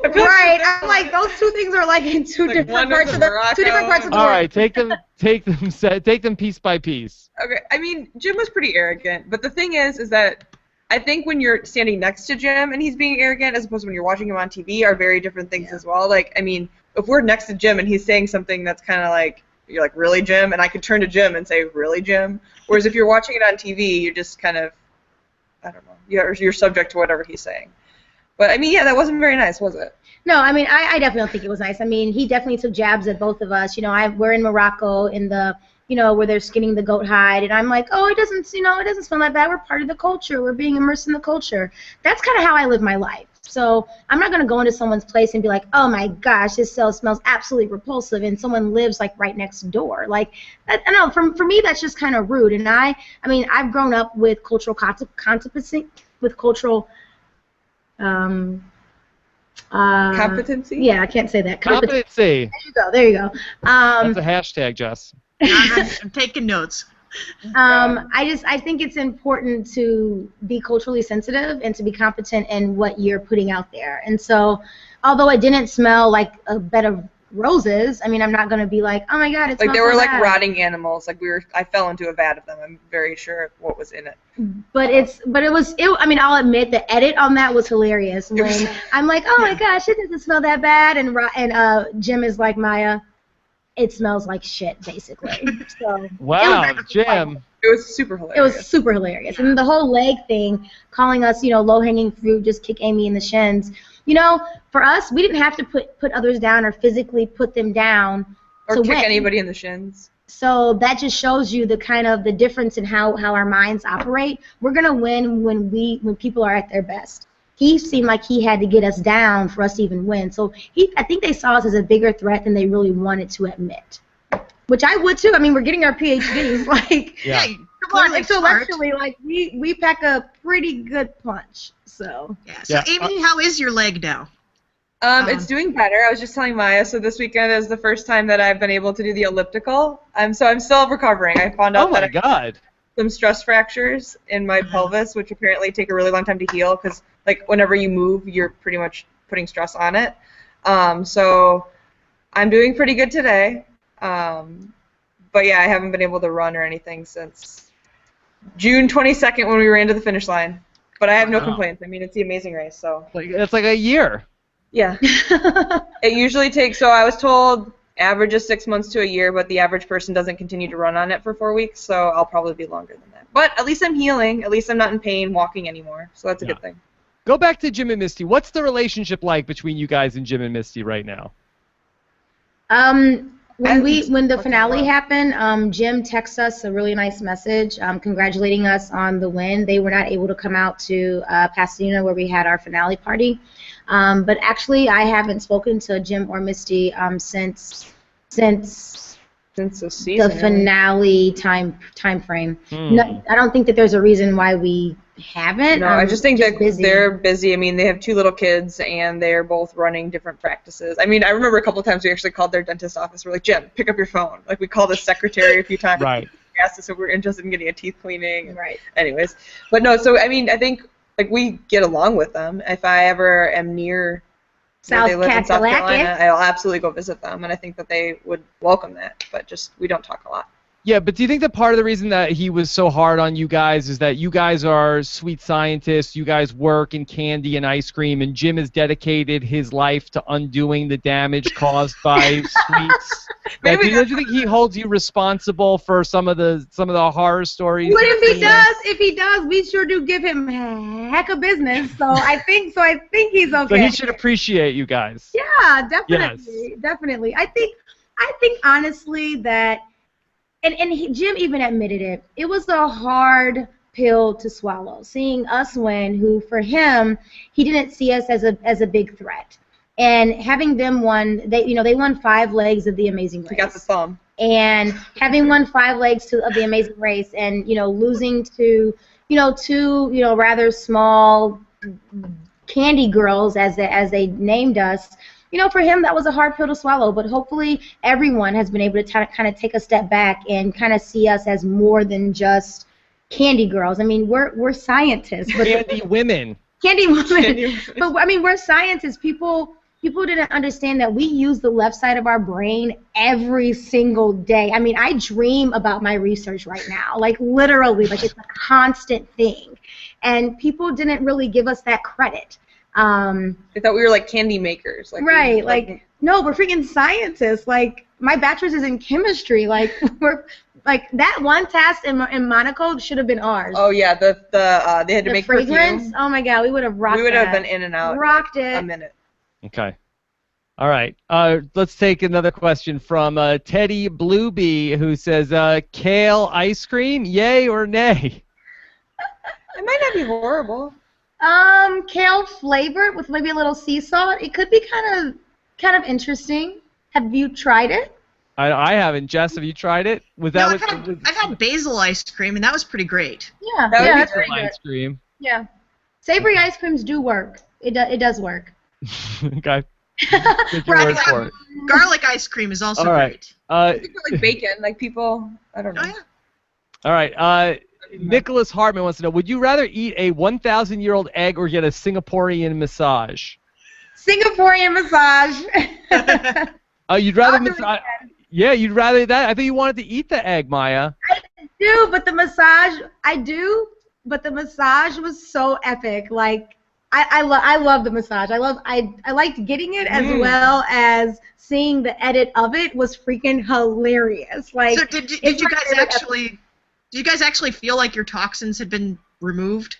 Speaker 2: Right, I'm like those two things are in two different parts of the world.
Speaker 1: All right, take them piece by piece.
Speaker 4: Okay, I mean Jim was pretty arrogant, but the thing is that I think when you're standing next to Jim and he's being arrogant, as opposed to when you're watching him on TV, are very different things as well. I mean, if we're next to Jim and he's saying something that's kind of you're like, really, Jim, and I could turn to Jim and say, really, Jim. Whereas if you're watching it on TV, you're just kind of, I don't know. you're subject to whatever he's saying. But I mean, yeah, that wasn't very nice, was it?
Speaker 2: No, I mean, I definitely don't think it was nice. I mean, he definitely took jabs at both of us. You know, we're in Morocco in the, you know, where they're skinning the goat hide, and I'm like, oh, it doesn't, you know, it doesn't smell that bad. We're part of the culture. We're being immersed in the culture. That's kind of how I live my life. So I'm not going to go into someone's place and be like, oh my gosh, this cell smells absolutely repulsive, and someone lives like right next door. Like, I don't know, for me, that's just kind of rude. And I mean, I've grown up with cultural competency, with cultural,
Speaker 4: competency?
Speaker 2: Yeah, I can't say that.
Speaker 1: Competency.
Speaker 2: There you go.
Speaker 1: That's a hashtag, Jess.
Speaker 3: I'm taking notes.
Speaker 2: I think it's important to be culturally sensitive and to be competent in what you're putting out there. And so, although it didn't smell like a bed of roses, I mean, I'm not going to be like, oh my God, it smells
Speaker 4: like they were
Speaker 2: so
Speaker 4: like
Speaker 2: bad.
Speaker 4: rotting animals. Like I fell into a vat of them. I'm very sure what was in it.
Speaker 2: But I mean, I'll admit the edit on that was hilarious. When I'm like, oh my gosh, it doesn't smell that bad, and Jim is like, Maya, it smells like shit, basically. So
Speaker 1: wow, Jim.
Speaker 4: It was super hilarious.
Speaker 2: It was super hilarious. And the whole leg thing, calling us, you know, low-hanging fruit, just kick Amy in the shins. You know, for us, we didn't have to put others down or physically put them down
Speaker 4: or
Speaker 2: to
Speaker 4: kick
Speaker 2: win.
Speaker 4: anybody in the shins.
Speaker 2: So that just shows you the kind of the difference in how our minds operate. We're gonna win when people are at their best. He seemed like he had to get us down for us to even win. So I think they saw us as a bigger threat than they really wanted to admit. Which I would too. I mean, we're getting our PhDs. Like,
Speaker 1: Yeah.
Speaker 2: come on, intellectually, like we pack a pretty good punch. So.
Speaker 3: Yeah. So Amy, how is your leg now?
Speaker 4: It's doing better. I was just telling Maya. So this weekend is the first time that I've been able to do the elliptical. So I'm still recovering. I found out that I had some stress fractures in my pelvis, which apparently take a really long time to heal because, like, whenever you move, you're pretty much putting stress on it. So I'm doing pretty good today. But yeah, I haven't been able to run or anything since June 22nd when we ran to the finish line. But I have no complaints. I mean, it's the Amazing Race, so.
Speaker 1: It's like a year.
Speaker 4: Yeah. It usually takes, so I was told average is 6 months to a year, but the average person doesn't continue to run on it for 4 weeks, so I'll probably be longer than that. But at least I'm healing. At least I'm not in pain walking anymore, so that's a good thing.
Speaker 1: Go back to Jim and Misty. What's the relationship like between you guys and Jim and Misty right now?
Speaker 2: When the finale happened, Jim texted us a really nice message congratulating us on the win. They were not able to come out to Pasadena where we had our finale party. But actually, I haven't spoken to Jim or Misty since
Speaker 4: the season,
Speaker 2: the finale time frame. No, I don't think that there's a reason why we haven't.
Speaker 4: No, I just think that
Speaker 2: busy.
Speaker 4: they're busy. I mean, they have 2 little kids, and they're both running different practices. I mean, I remember a couple of times we actually called their dentist office. We're like, Jim, pick up your phone. Like, we called the secretary a few times.
Speaker 1: Right.
Speaker 4: We asked us if we're interested in getting a teeth cleaning.
Speaker 2: Right.
Speaker 4: Anyways. But no, so, I mean, I think, like, we get along with them. If I ever am near
Speaker 2: South
Speaker 4: Carolina, I'll absolutely go visit them, and I think that they would welcome that. But just, we don't talk a lot.
Speaker 1: Yeah, but do you think that part of the reason that he was so hard on you guys is that you guys are sweet scientists, you guys work in candy and ice cream, and Jim has dedicated his life to undoing the damage caused by sweets? Do you think he holds you responsible for some of the horror stories?
Speaker 2: What if he does? If he does, we sure do give him heck of business. So I think he's okay.
Speaker 1: So he should appreciate you guys.
Speaker 2: Yeah, definitely,
Speaker 1: Yes.
Speaker 2: definitely. I think honestly that. And Jim even admitted it. It was a hard pill to swallow, seeing us win. Who, for him, he didn't see us as a big threat. And having them won, they won 5 legs of the Amazing Race.
Speaker 4: We got the thumb.
Speaker 2: And having won 5 legs of the Amazing Race, and losing to 2 rather small candy girls as they named us. For him, that was a hard pill to swallow, but hopefully everyone has been able to kind of take a step back and kind of see us as more than just candy girls. I mean, we're scientists. But
Speaker 1: Candy women.
Speaker 2: Candy women. But, I mean, we're scientists. People didn't understand that we use the left side of our brain every single day. I mean, I dream about my research right now, like literally, like it's a constant thing. And people didn't really give us that credit.
Speaker 4: They thought we were like candy makers. Like,
Speaker 2: right, no, we're freaking scientists. Like, my bachelor's is in chemistry. Like, like that one test in Monaco should have been ours.
Speaker 4: Oh yeah, they had to
Speaker 2: The
Speaker 4: make
Speaker 2: fragrance.
Speaker 4: perfume.
Speaker 2: Oh my God, we would have rocked.
Speaker 4: We would
Speaker 2: that.
Speaker 4: have been in and out.
Speaker 2: Rocked
Speaker 4: in, like,
Speaker 2: it.
Speaker 4: a minute.
Speaker 1: Okay. All right. Let's take another question from Teddy Bluebee, who says, kale ice cream, yay or nay?
Speaker 4: It might not be horrible.
Speaker 2: Kale flavored with maybe a little sea salt. It could be kind of interesting. Have you tried it?
Speaker 1: I haven't. Jess, have you tried it? Was that
Speaker 3: I've had basil ice cream, and that was pretty great.
Speaker 2: Yeah,
Speaker 4: That would be
Speaker 2: that's pretty good.
Speaker 1: ice cream?
Speaker 2: Yeah, savory ice creams do work. It does work.
Speaker 1: Okay. Take your word for it.
Speaker 3: Garlic ice cream is also
Speaker 1: All right.
Speaker 3: great.
Speaker 4: Like bacon, like people, I don't know.
Speaker 3: Oh, yeah.
Speaker 1: All right. Nicholas Hartman wants to know, would you rather eat a 1,000-year-old egg or get a Singaporean massage?
Speaker 2: Singaporean massage.
Speaker 1: You'd rather massage? Yeah, you'd rather that. I think you wanted to eat the egg, Maya.
Speaker 2: I do, but the massage was so epic. Like I love the massage. I liked getting it as well as seeing the edit of it was freaking hilarious. Like,
Speaker 3: so did you guys actually feel like your toxins had been removed?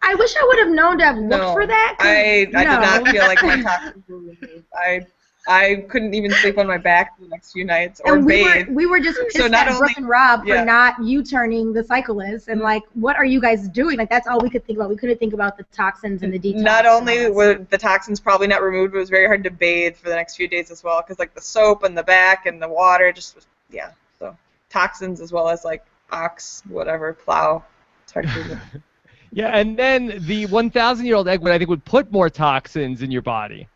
Speaker 2: I wish I would have known to have looked for that.
Speaker 4: I did not feel like my toxins were removed. I couldn't even sleep on my back for the next few nights or bathe.
Speaker 2: We were just pissed at Brooke and Rob for not U-turning the cyclists, and like, what are you guys doing? Like, that's all we could think about. We couldn't think about the toxins and the detox.
Speaker 4: Not only were the toxins probably not removed, but it was very hard to bathe for the next few days as well, because like the soap and the back and the water just was, so toxins as well as like plow. It's hard to do.
Speaker 1: Yeah, and then the 1,000-year-old egg would put more toxins in your body.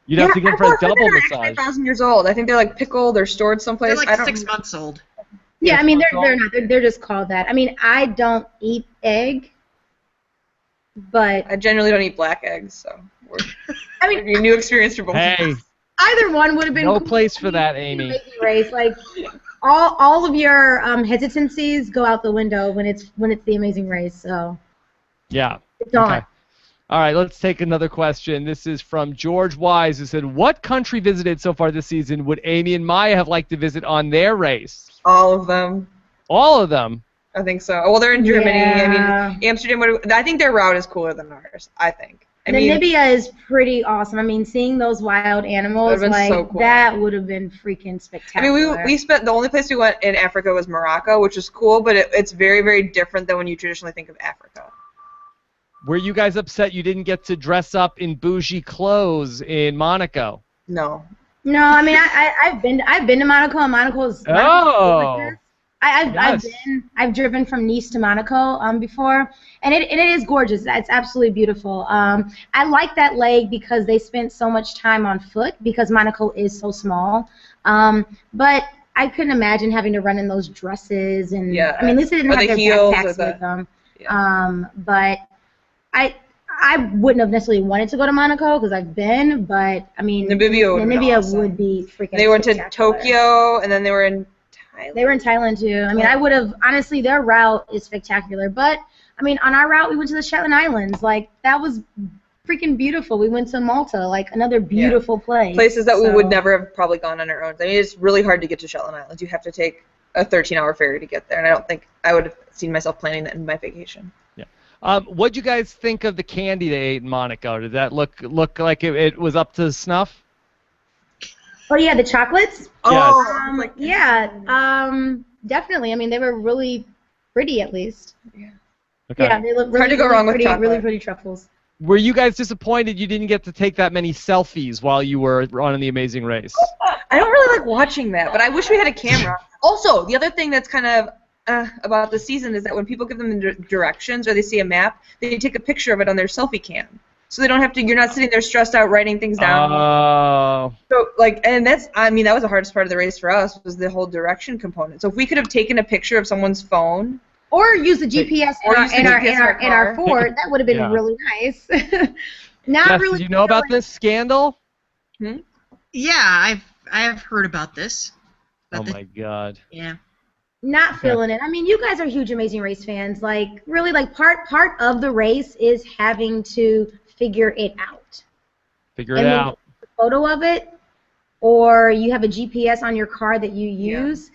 Speaker 1: You'd have to get for a double massage.
Speaker 4: 1,000 years old. I think they're like pickled or stored someplace.
Speaker 3: They're like 6 months old.
Speaker 2: Yeah, I mean they're not. They're just called that. I mean, I don't eat egg, but
Speaker 4: I generally don't eat black eggs, so I mean, a new experience for both.
Speaker 1: Hey,
Speaker 2: either one would have been.
Speaker 1: No place for that, Amy.
Speaker 2: Race. Like all of your hesitancies go out the window when it's the Amazing Race. So
Speaker 1: yeah,
Speaker 2: it's on.
Speaker 1: Okay. All right, let's take another question. This is from George Wise, who said, what country visited so far this season would Amy and Maya have liked to visit on their race?
Speaker 4: All of them.
Speaker 1: All of them?
Speaker 4: I think so. Well, they're in Germany.
Speaker 2: Yeah.
Speaker 4: I mean, Amsterdam, I think their route is cooler than ours, I think.
Speaker 2: Namibia is pretty awesome. I mean, seeing those wild animals, like,
Speaker 4: so cool.
Speaker 2: That would have been freaking spectacular.
Speaker 4: I mean, we spent, the only place we went in Africa was Morocco, which was cool, but it's very, very different than when you traditionally think of Africa.
Speaker 1: Were you guys upset you didn't get to dress up in bougie clothes in Monaco?
Speaker 4: No.
Speaker 2: No, I mean I've been to Monaco, and Monaco's
Speaker 1: Oh.
Speaker 2: I've driven from Nice to Monaco before, and it is gorgeous. It's absolutely beautiful. I like that leg because they spent so much time on foot because Monaco is so small. But I couldn't imagine having to run in those dresses and I mean, Liese didn't have their backpacks with them. Yeah. But I wouldn't have necessarily wanted to go to Monaco because I've been, but I mean, Namibia
Speaker 4: awesome.
Speaker 2: Would be freaking.
Speaker 4: They went to Tokyo, and then they were in Thailand.
Speaker 2: They were in Thailand too. I mean, I would have honestly. Their route is spectacular, but I mean, on our route, we went to the Shetland Islands. Like, that was freaking beautiful. We went to Malta, like another beautiful place.
Speaker 4: Places that we would never have probably gone on our own. I mean, it's really hard to get to Shetland Islands. You have to take a 13-hour ferry to get there, and I don't think I would have seen myself planning that in my vacation.
Speaker 1: What'd you guys think of the candy they ate in Monaco? Did that look like it was up to snuff?
Speaker 2: Oh yeah, the chocolates.
Speaker 1: Yes.
Speaker 2: Definitely. I mean, they were really pretty, at least.
Speaker 4: Yeah.
Speaker 1: Okay.
Speaker 2: Yeah, they look really,
Speaker 4: hard to go wrong with chocolate.
Speaker 2: Really pretty truffles.
Speaker 1: Were you guys disappointed you didn't get to take that many selfies while you were on The Amazing Race?
Speaker 4: I don't really like watching that, but I wish we had a camera. Also, the other thing that's kind of about the season is that when people give them the directions or they see a map, they take a picture of it on their selfie cam. So they don't have to, you're not sitting there stressed out writing things down.
Speaker 1: Oh.
Speaker 4: So, like, and that was the hardest part of the race for us, was the whole direction component. So if we could have taken a picture of someone's phone.
Speaker 2: Or use the GPS in our Ford, that would have been really nice.
Speaker 1: Jess, did you know about this scandal?
Speaker 3: Yeah, I have heard about this.
Speaker 1: My God.
Speaker 3: Yeah.
Speaker 2: Not feeling it. I mean, you guys are huge Amazing Race fans. Like, really, like part of the race is having to figure it out.
Speaker 1: Figure it out.
Speaker 2: A photo of it, or you have a GPS on your car that you use.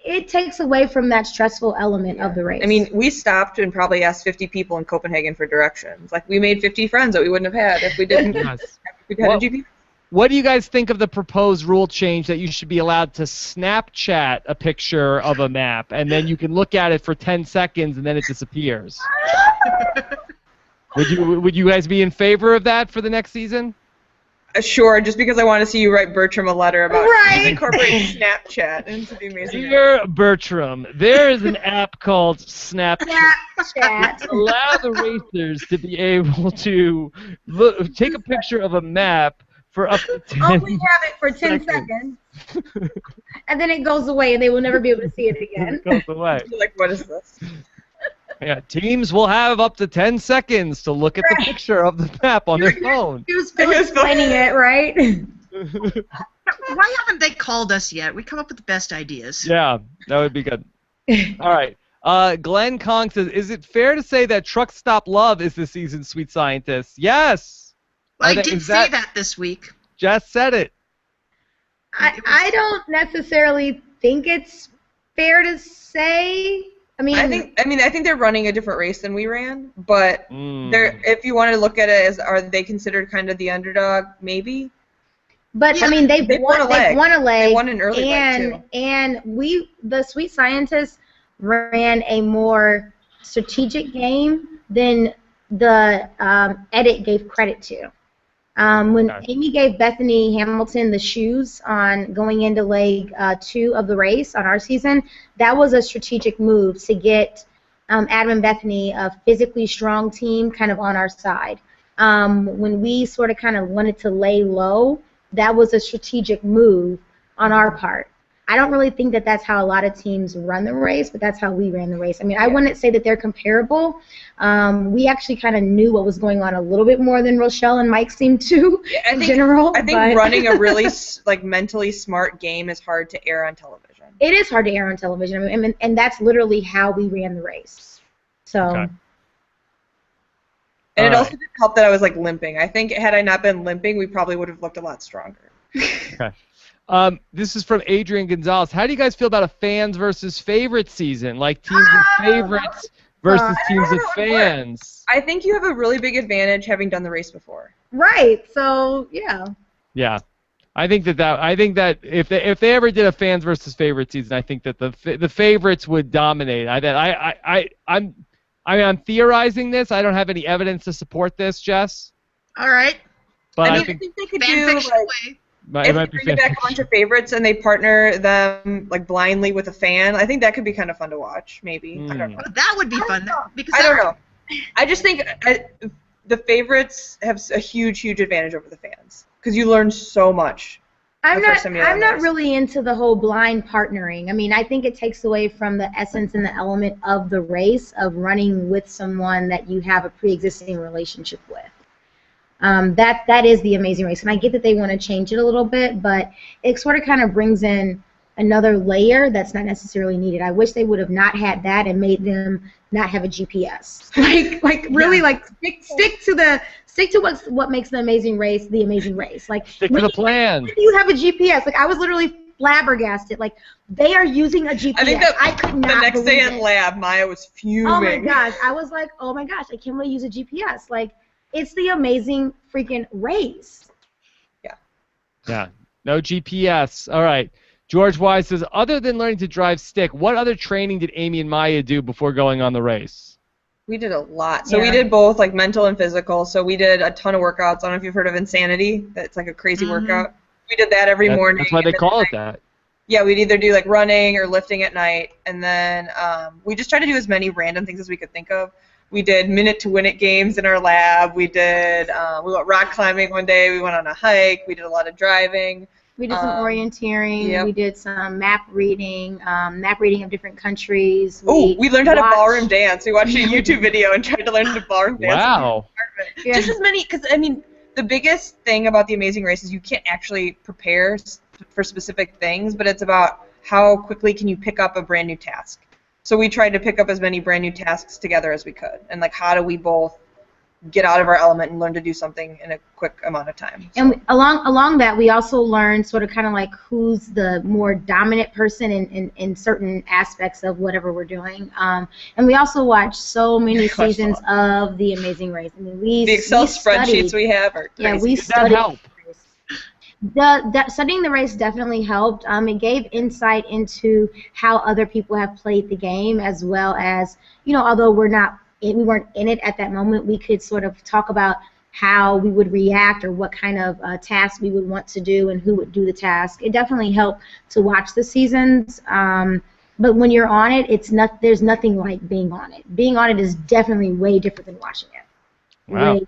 Speaker 2: it takes away from that stressful element of the race.
Speaker 4: I mean, we stopped and probably asked 50 people in Copenhagen for directions. Like, we made 50 friends that we wouldn't have had if we didn't.
Speaker 1: Yes.
Speaker 4: If we'd had a GPS.
Speaker 1: What do you guys think of the proposed rule change that you should be allowed to Snapchat a picture of a map, and then you can look at it for 10 seconds and then it disappears? Would you guys be in favor of that for the next season?
Speaker 4: Sure, just because I want to see you write Bertram a letter about incorporating Snapchat into the Amazing Race.
Speaker 1: Dear Bertram, there is an app called Snapchat. Allow the racers to be able to take a picture of a map for up to 10
Speaker 2: Only have it for 10 seconds. And then it goes away and they will never be able to see it again.
Speaker 1: It goes away.
Speaker 4: You're like, what is this?
Speaker 1: Yeah, teams will have up to 10 seconds to look at the picture of the map on their phone.
Speaker 2: He was explaining it, right?
Speaker 3: Why haven't they called us yet? We come up with the best ideas.
Speaker 1: Yeah, that would be good. All right. Glenn Kong says, is it fair to say that Truck Stop Love is this season's Sweet Scientist? Yes.
Speaker 3: I did say that this week.
Speaker 1: Jess said it.
Speaker 2: I don't necessarily think it's fair to say. I
Speaker 4: think they're running a different race than we ran, but if you want to look at it as, are they considered kind of the underdog? Maybe.
Speaker 2: But yeah, I mean, they've won a leg.
Speaker 4: They won an early leg too.
Speaker 2: And the Sweet Scientists ran a more strategic game than the edit gave credit to. When Amy gave Bethany Hamilton the shoes on going into leg 2 of the race on our season, that was a strategic move to get Adam and Bethany, a physically strong team, kind of on our side. When we sort of kind of wanted to lay low, that was a strategic move on our part. I don't really think that that's how a lot of teams run the race, but that's how we ran the race. I mean, I wouldn't say that they're comparable. We actually kind of knew what was going on a little bit more than Rochelle and Mike seemed to in general.
Speaker 4: I think running a really mentally smart game is hard to air on television.
Speaker 2: It is hard to air on television, I mean, and that's literally how we ran the race. So.
Speaker 1: Okay.
Speaker 4: And it also didn't help that I was limping. I think had I not been limping, we probably would have looked a lot stronger.
Speaker 1: Okay. This is from Adrian Gonzalez. How do you guys feel about a fans versus favorite season? Like teams of favorites versus teams of fans?
Speaker 4: I think you have a really big advantage having done the race before.
Speaker 2: Right. So, yeah.
Speaker 1: Yeah. I think that if they ever did a fans versus favorite season, I think that the favorites would dominate. I'm theorizing this. I don't have any evidence to support this, Jess.
Speaker 3: All right.
Speaker 1: But
Speaker 4: I think they could do if they bring back a bunch of favorites and they partner them blindly with a fan, I think that could be kind of fun to watch. Maybe I don't know.
Speaker 3: That would be fun because
Speaker 4: I don't know. I just think the favorites have a huge advantage over the fans because you learn so much.
Speaker 2: I'm not really into the whole blind partnering. I mean, I think it takes away from the essence and the element of the race of running with someone that you have a pre-existing relationship with. That is the Amazing Race, and I get that they want to change it a little bit, but it sort of kind of brings in another layer that's not necessarily needed. I wish they would have not had that and made them not have a GPS. Stick to what makes the Amazing Race the Amazing Race.
Speaker 1: Stick to the plan.
Speaker 2: When you have a GPS, I was literally flabbergasted. They are using a GPS.
Speaker 4: I think I could not the next day in lab, Maya was fuming.
Speaker 2: Oh my gosh, I was like, oh my gosh, I can't really use a GPS. It's the Amazing freaking race.
Speaker 4: Yeah.
Speaker 1: Yeah. No GPS. All right. George Wise says, other than learning to drive stick, what other training did Amy and Maya do before going on the race?
Speaker 4: We did a lot. So we did both mental and physical. So we did a ton of workouts. I don't know if you've heard of Insanity. That's a crazy workout. We did that every morning.
Speaker 1: That's why they call it that.
Speaker 4: Yeah, we'd either do running or lifting at night. And then we just tried to do as many random things as we could think of. We did minute to win it games in our lab. We did we went rock climbing one day. We went on a hike. We did a lot of driving.
Speaker 2: We did some orienteering. Yep. We did some map reading of different countries.
Speaker 4: We learned how to ballroom dance. We watched a YouTube video and tried to learn to ballroom dance.
Speaker 1: Wow.
Speaker 2: Yeah.
Speaker 4: Just as many, because the biggest thing about the Amazing Race is you can't actually prepare for specific things, but it's about how quickly can you pick up a brand new task. So we tried to pick up as many brand new tasks together as we could, and how do we both get out of our element and learn to do something in a quick amount of time. So.
Speaker 2: And along that, we also learned sort of kind of like who's the more dominant person in certain aspects of whatever we're doing. And we also watched so many seasons of The Amazing Race. I mean, the
Speaker 4: Excel spreadsheets we have are crazy.
Speaker 2: Yeah, we studied. Studying the race definitely helped. It gave insight into how other people have played the game, as well as, although we weren't in it at that moment, we could sort of talk about how we would react or what kind of tasks we would want to do and who would do the task. It definitely helped to watch the seasons. But when you're on it, there's nothing like being on it. Being on it is definitely way different than watching it.
Speaker 1: Wow.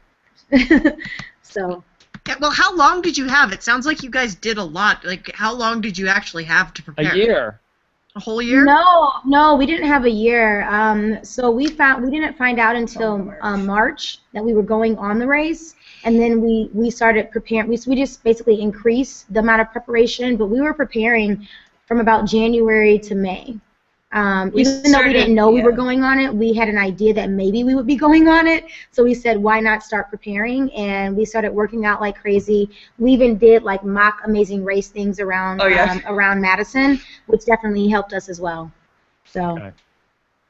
Speaker 2: So.
Speaker 3: Yeah, well, how long did you have? It sounds like you guys did a lot. Like, how long did you actually have to prepare?
Speaker 1: A year.
Speaker 3: A whole year?
Speaker 2: No, we didn't have a year. So we didn't find out until March that we were going on the race, and then we started preparing. We just basically increased the amount of preparation, but we were preparing from about January to May. Even though we didn't know we were going on it, we had an idea that maybe we would be going on it. So we said, why not start preparing? And we started working out like crazy. We even did like mock Amazing Race things around around Madison, which definitely helped us as well. So.
Speaker 1: Okay.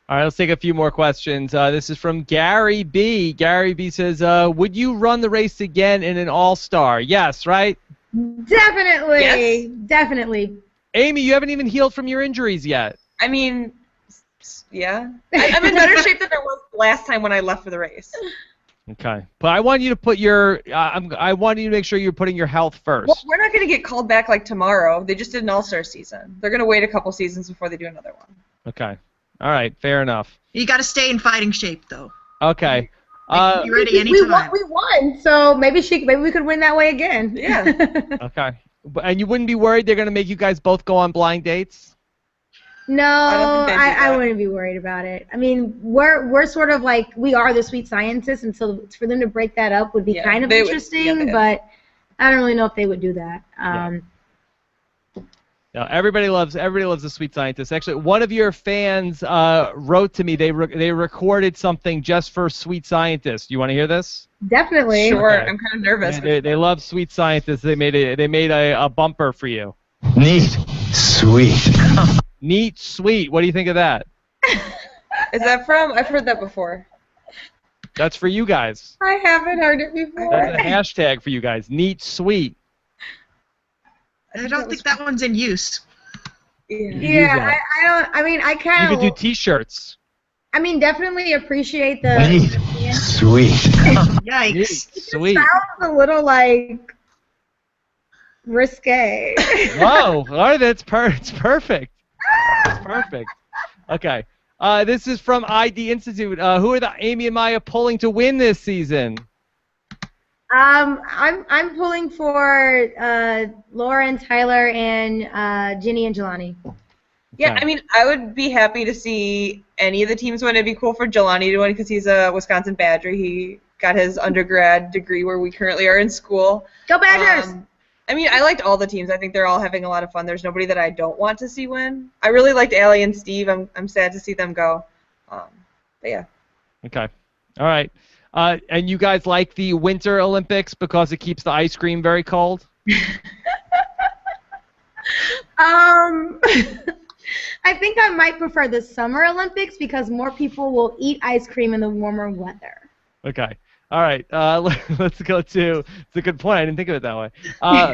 Speaker 1: All right, let's take a few more questions. This is from Gary B. Gary B says, would you run the race again in an all-star? Yes, right?
Speaker 2: Definitely.
Speaker 4: Yes.
Speaker 2: Definitely.
Speaker 1: Amy, you haven't even healed from your injuries yet.
Speaker 4: I mean, yeah. I'm in better shape than I was last time when I left for the race.
Speaker 1: Okay, but I want you to put your. I want you to make sure you're putting your health first.
Speaker 4: Well, we're not going to get called back like tomorrow. They just did an all-star season. They're going to wait a couple seasons before they do another one.
Speaker 1: Okay. All right. Fair enough.
Speaker 3: You got to stay in fighting shape, though.
Speaker 1: Okay.
Speaker 3: You're ready anytime.
Speaker 2: We won, so maybe we could win that way again.
Speaker 4: Yeah.
Speaker 1: Okay. And you wouldn't be worried they're going to make you guys both go on blind dates?
Speaker 2: No, I wouldn't be worried about it. I mean, we're sort of like, we are the sweet scientists, and so for them to break that up would be kind of interesting, but I don't really know if they would do that.
Speaker 1: No, everybody loves the sweet scientist. Actually, one of your fans wrote to me. They recorded something just for sweet scientists. You want to hear this?
Speaker 2: Definitely.
Speaker 4: Sure.
Speaker 1: Okay.
Speaker 4: I'm kind of nervous.
Speaker 1: They love sweet scientists. They made a bumper for you.
Speaker 5: Neat. Sweet.
Speaker 1: Neat, sweet. What do you think of that?
Speaker 4: Is that from? I've heard that before.
Speaker 1: That's for you guys.
Speaker 2: I haven't heard it before.
Speaker 1: That's a hashtag for you guys. Neat, sweet.
Speaker 3: I don't think that one's in use.
Speaker 2: Yeah, I don't. I mean, I kind of.
Speaker 1: You could do T-shirts.
Speaker 2: I mean, definitely appreciate the.
Speaker 5: Neat. Sweet.
Speaker 3: Yikes.
Speaker 1: Neat, sweet.
Speaker 2: It sounds a little like risque.
Speaker 1: Whoa! All right, it's perfect. It's perfect. Okay. This is from ID Institute. Who are the Amy and Maya pulling to win this season?
Speaker 2: I'm pulling for Lauren, Tyler, and Ginny and Jelani.
Speaker 4: Yeah, I mean, I would be happy to see any of the teams win. It'd be cool for Jelani to win because he's a Wisconsin Badger. He got his undergrad degree where we currently are in school.
Speaker 2: Go Badgers!
Speaker 4: I mean, I liked all the teams. I think they're all having a lot of fun. There's nobody that I don't want to see win. I really liked Allie and Steve. I'm sad to see them go. But yeah.
Speaker 1: Okay. All right. And you guys like the Winter Olympics because it keeps the ice cream very cold?
Speaker 2: I think I might prefer the Summer Olympics because more people will eat ice cream in the warmer weather.
Speaker 1: Okay. All right. Let's go to. It's a good point. I didn't think of it that way. Now,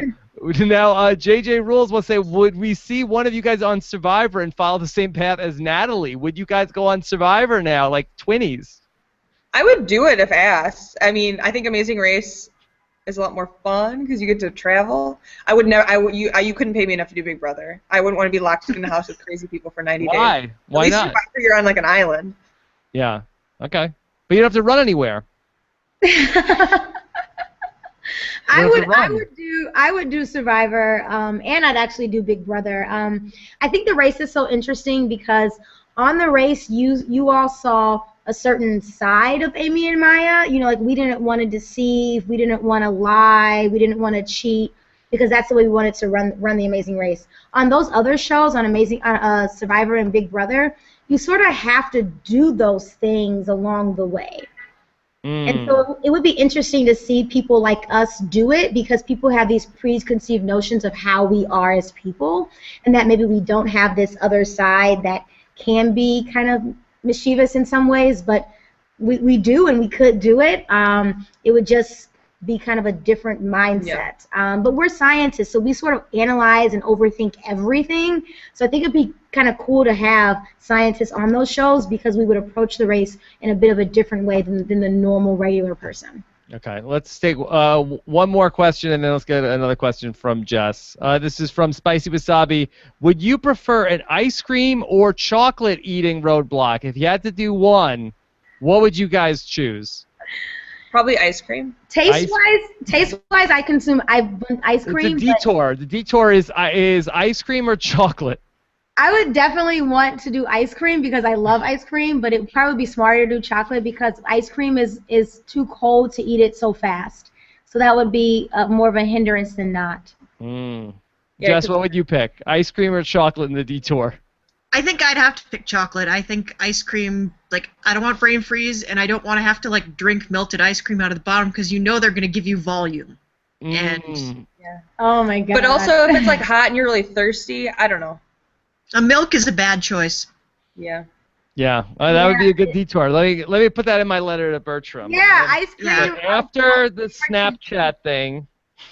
Speaker 1: JJ Rules will say, would we see one of you guys on Survivor and follow the same path as Natalie? Would you guys go on Survivor now, like twinnies?
Speaker 4: I would do it if asked. I mean, I think Amazing Race is a lot more fun because you get to travel. I would never. You couldn't pay me enough to do Big Brother. I wouldn't want to be locked in a house with crazy people for 90 days.
Speaker 1: Why? Why
Speaker 4: At least
Speaker 1: not?
Speaker 4: you're on like an island.
Speaker 1: Yeah. Okay. But you don't have to run anywhere.
Speaker 2: I would do Survivor, and I'd actually do Big Brother. I think the race is so interesting because on the race you all saw a certain side of Amy and Maya. You know, like we didn't want to deceive, we didn't want to lie, we didn't want to cheat because that's the way we wanted to run the Amazing Race. On those other shows, on Survivor and Big Brother, you sort of have to do those things along the way. And so it would be interesting to see people like us do it, because people have these preconceived notions of how we are as people, and that maybe we don't have this other side that can be kind of mischievous in some ways, but we do, and we could do it. It would just be kind of a different mindset. But we're scientists, so we sort of analyze and overthink everything. So I think it'd be kind of cool to have scientists on those shows, because we would approach the race in a bit of a different way than the normal, regular person.
Speaker 1: Okay, let's take one more question, and then let's get another question from Jess. This is from Spicy Wasabi. Would you prefer an ice cream or chocolate eating roadblock? If you had to do one, what would you guys choose?
Speaker 4: Probably ice cream.
Speaker 2: Taste-wise, I consume ice cream.
Speaker 1: It's a detour. The detour is ice cream or chocolate?
Speaker 2: I would definitely want to do ice cream because I love ice cream, but it would probably be smarter to do chocolate because ice cream is too cold to eat it so fast. So that would be more of a hindrance than not.
Speaker 1: Jess, what would you pick? Ice cream or chocolate in the detour?
Speaker 3: I think I'd have to pick chocolate. I think ice cream, like, I don't want brain freeze, and I don't want to have to, like, drink melted ice cream out of the bottom because you know they're going to give you volume. And
Speaker 2: oh my god.
Speaker 4: But also, if it's like hot and you're really thirsty, I don't know.
Speaker 3: A milk is a bad choice.
Speaker 4: Yeah.
Speaker 1: Yeah, that would be a good detour. Let me put that in my letter to Bertram.
Speaker 2: Yeah, ice cream.
Speaker 1: After the Snapchat thing,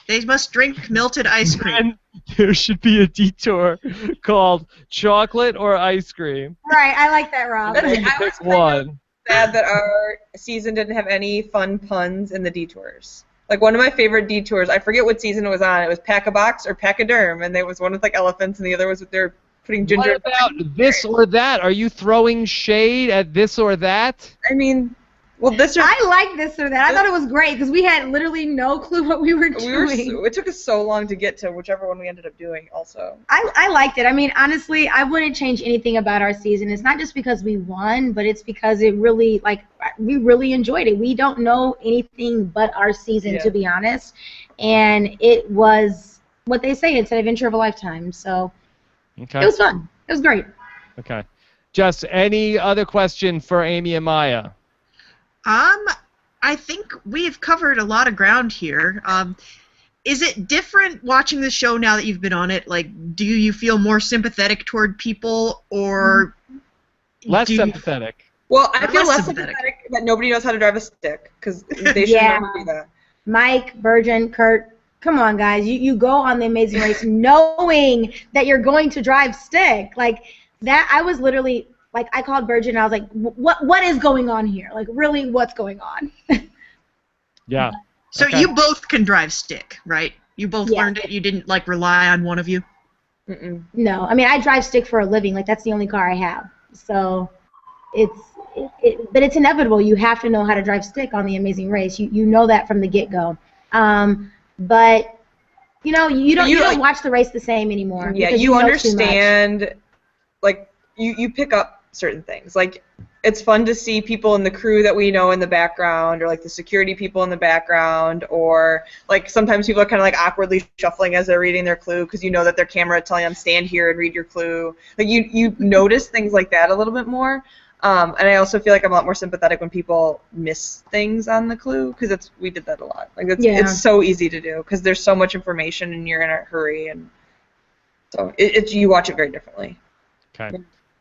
Speaker 3: they must drink melted ice cream.
Speaker 1: There should be a detour called chocolate or ice cream.
Speaker 2: Right, I like that, Rob.
Speaker 4: I was kind of sad that our season didn't have any fun puns in the detours. Like, one of my favorite detours, I forget what season it was on. It was Pack-a-Box or Pack-a-Derm, and there was one with, like, elephants, and the other was with their putting ginger.
Speaker 1: What about this or that? Are you throwing shade at this or that?
Speaker 4: I mean, well, this or
Speaker 2: I like this or that. I thought it was great because we had literally no clue what we were doing.
Speaker 4: It took us so long to get to whichever one we ended up doing also.
Speaker 2: I liked it. I mean, honestly, I wouldn't change anything about our season. It's not just because we won, but it's because it really, like, we really enjoyed it. We don't know anything but our season, to be honest. And it was what they say, it's an adventure of a lifetime. So it was fun. It was great.
Speaker 1: Okay. Just any other question for Amy and Maya?
Speaker 3: I think we've covered a lot of ground here. Is it different watching the show now that you've been on it? Like, do you feel more sympathetic toward people, or
Speaker 1: less sympathetic?
Speaker 4: Well, I feel less sympathetic that nobody knows how to drive a stick, because they should know how to do that.
Speaker 2: Mike, Virgin, Kurt, come on, guys. You go on The Amazing Race knowing that you're going to drive stick. Like, that, I was literally... Like, I called Virgin and I was like, what is going on here? Like, really, what's going on?
Speaker 1: Yeah.
Speaker 3: So you both can drive stick, right? You both learned it? You didn't, like, rely on one of you?
Speaker 2: No. I mean, I drive stick for a living. Like, that's the only car I have. So but it's inevitable. You have to know how to drive stick on The Amazing Race. You know that from the get-go. But, you know, you don't watch the race the same anymore.
Speaker 4: Yeah, you understand, like, you pick up certain things. Like, it's fun to see people in the crew that we know in the background, or like the security people in the background, or like sometimes people are kind of like awkwardly shuffling as they're reading their clue because you know that their camera is telling them stand here and read your clue. Like, you notice things like that a little bit more. And I also feel like I'm a lot more sympathetic when people miss things on the clue, because we did that a lot. Like, it's so easy to do because there's so much information and you're in a hurry, and so you watch it very differently.
Speaker 1: Okay.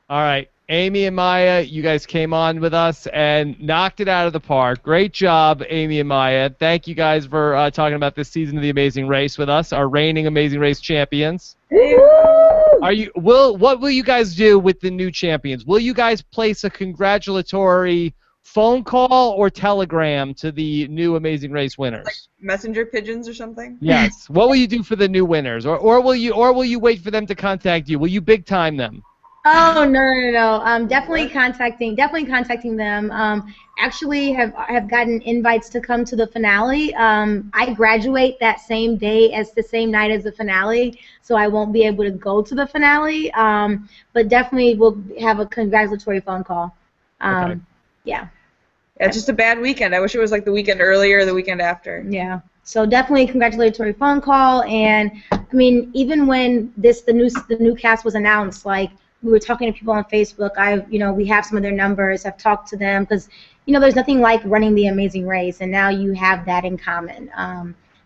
Speaker 1: All right, Amy and Maya, you guys came on with us and knocked it out of the park. Great job, Amy and Maya. Thank you guys for talking about this season of The Amazing Race with us, our reigning Amazing Race champions. What will you guys do with the new champions? Will you guys place a congratulatory phone call or telegram to the new Amazing Race winners?
Speaker 4: Like messenger pigeons or something?
Speaker 1: Yes. What will you do for the new winners, or will you wait for them to contact you? Will you big time them?
Speaker 2: Oh, no. Definitely contacting them. Actually have gotten invites to come to the finale. I graduate that same day as the same night as the finale, so I won't be able to go to the finale. But definitely we'll have a congratulatory phone call.
Speaker 1: Okay.
Speaker 2: Yeah.
Speaker 4: Yeah, it's just a bad weekend. I wish it was like the weekend earlier or the weekend after.
Speaker 2: Yeah. So definitely a congratulatory phone call, and I mean, even when the new cast was announced, like, we were talking to people on Facebook. We have some of their numbers. I've talked to them because, there's nothing like running the Amazing Race, and now you have that in common.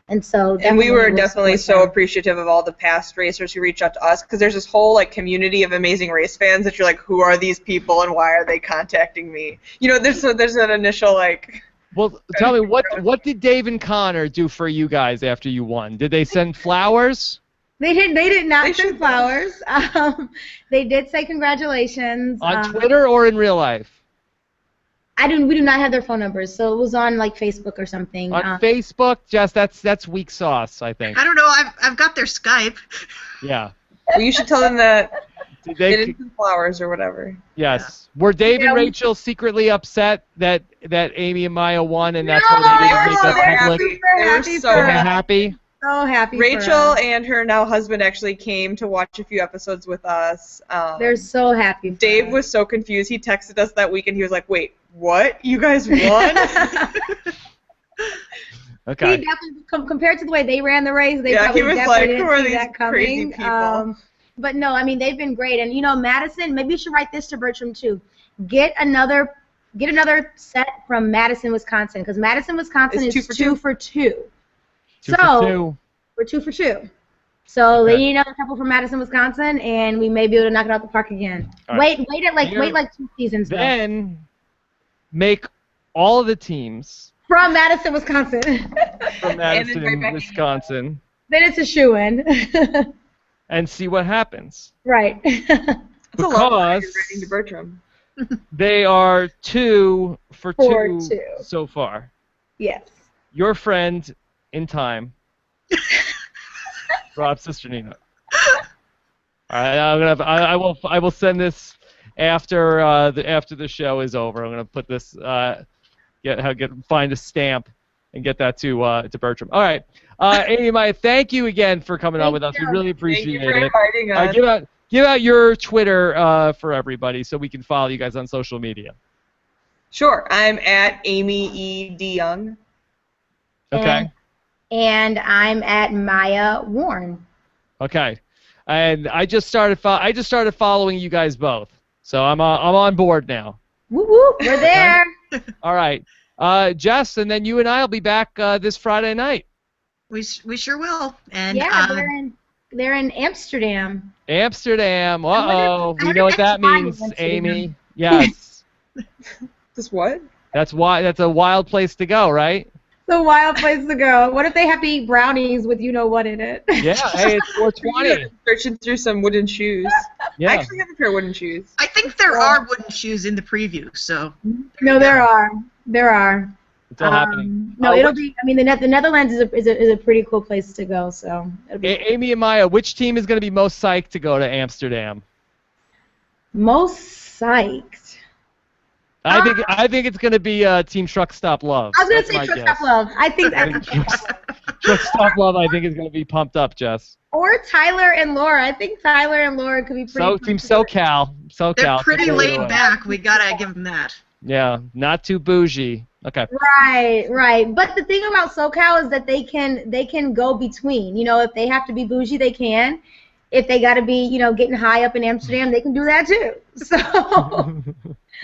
Speaker 2: And
Speaker 4: we were definitely so appreciative of all the past racers who reached out to us, because there's this whole community of Amazing Race fans that you're like, who are these people and why are they contacting me? There's an initial
Speaker 1: Well, tell me, what did Dave and Connor do for you guys after you won? Did they send flowers?
Speaker 2: They did not send flowers. They did say congratulations.
Speaker 1: On Twitter or in real life?
Speaker 2: We do not have their phone numbers, so it was on Facebook or something.
Speaker 1: On Facebook, Jess, that's weak sauce, I think.
Speaker 3: I don't know. I've got their Skype.
Speaker 1: Yeah.
Speaker 4: Well, you should tell them that
Speaker 1: Did
Speaker 4: they didn't send flowers or whatever.
Speaker 1: Yes. Yeah. Were Dave and Rachel secretly upset that Amy and Maya won, and that's why they didn't make that public?
Speaker 4: They were so
Speaker 1: happy.
Speaker 2: So happy.
Speaker 4: Rachel and her now husband actually came to watch a few episodes with us.
Speaker 2: They're so happy.
Speaker 4: Dave was so confused. He texted us that week and he was like, "Wait, what? You guys won?"
Speaker 1: Okay.
Speaker 2: He definitely, compared to the way they ran the race, they
Speaker 4: he was like,
Speaker 2: didn't
Speaker 4: "Who are
Speaker 2: see
Speaker 4: these
Speaker 2: that coming."
Speaker 4: crazy people?
Speaker 2: But no, I mean, they've been great. And Madison, maybe you should write this to Bertram too. Get another set from Madison, Wisconsin, because Madison, Wisconsin is 2 for 2. We're 2 for 2. So they need another couple from Madison, Wisconsin, and we may be able to knock it out the park again. Right. Wait like 2 seasons.
Speaker 1: Then make all of the teams
Speaker 2: from Madison, Wisconsin.
Speaker 1: From Madison, Wisconsin.
Speaker 2: Then it's a shoo-in.
Speaker 1: And see what happens.
Speaker 2: Right.
Speaker 1: Because
Speaker 4: to Bertram.
Speaker 1: They are 2 for 2 so far.
Speaker 2: Yes.
Speaker 1: Your friend in time, Rob Cesternino. All right, I will send this after the show is over. I'm gonna put this find a stamp and get that to Bertram. All right, Amy, Maya, thank you again for coming on with us. We really appreciate it.
Speaker 4: Thank you for inviting us.
Speaker 1: Give out your Twitter for everybody so we can follow you guys on social media.
Speaker 4: Sure, I'm at Amy E. DeJong.
Speaker 1: Okay.
Speaker 2: And I'm at Maya Warren.
Speaker 1: Okay. And I just started following you guys both, so I'm on board now.
Speaker 2: Woo woo, we're there.
Speaker 1: All right, Jess, and then you and I will be back this Friday night.
Speaker 3: We sure will. And
Speaker 2: they're in Amsterdam.
Speaker 1: Amsterdam. Uh-oh. We know what that means, Amy. Yes.
Speaker 4: Just what?
Speaker 1: That's a wild place to go, right?
Speaker 2: It's a wild place to go. What if they have to eat brownies with you-know-what in it?
Speaker 1: Yeah, hey, it's 420.
Speaker 4: Searching through some wooden shoes.
Speaker 1: Yeah.
Speaker 4: I actually have a pair of wooden shoes.
Speaker 3: I think there are wooden shoes in the preview, so.
Speaker 2: No, there are. There are.
Speaker 1: It's all happening.
Speaker 2: No, it'll be. I mean, the Netherlands is a pretty cool place to go. So. It'll be
Speaker 1: Amy and Maya, which team is going to be most psyched to go to Amsterdam?
Speaker 2: Most psyched.
Speaker 1: I think it's going to be Team Truck Stop Love.
Speaker 2: I was going to say Truck Stop Love. I think
Speaker 1: Truck Stop Love. I think is going to be pumped up, Jess.
Speaker 2: Or Tyler and Laura. I think Tyler and Laura could be pretty.
Speaker 1: Team SoCal.
Speaker 3: They're pretty laid back. We gotta give them that.
Speaker 1: Yeah, not too bougie. Okay.
Speaker 2: Right. But the thing about SoCal is that they can go between. If they have to be bougie, they can. If they got to be, getting high up in Amsterdam, they can do that too. So,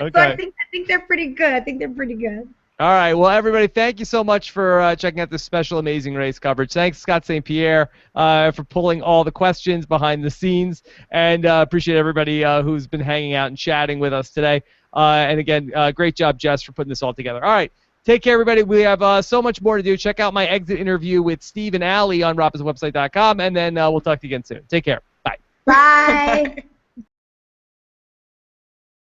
Speaker 1: okay.
Speaker 2: So I think they're pretty good.
Speaker 1: All right. Well, everybody, thank you so much for checking out this special Amazing Race coverage. Thanks, Scott St. Pierre, for pulling all the questions behind the scenes, and appreciate everybody who's been hanging out and chatting with us today. And again, great job, Jess, for putting this all together. All right. Take care, everybody. We have so much more to do. Check out my exit interview with Steve and Allie on RobinsWebsite.com, and then we'll talk to you again soon. Take care. Bye.
Speaker 2: Bye.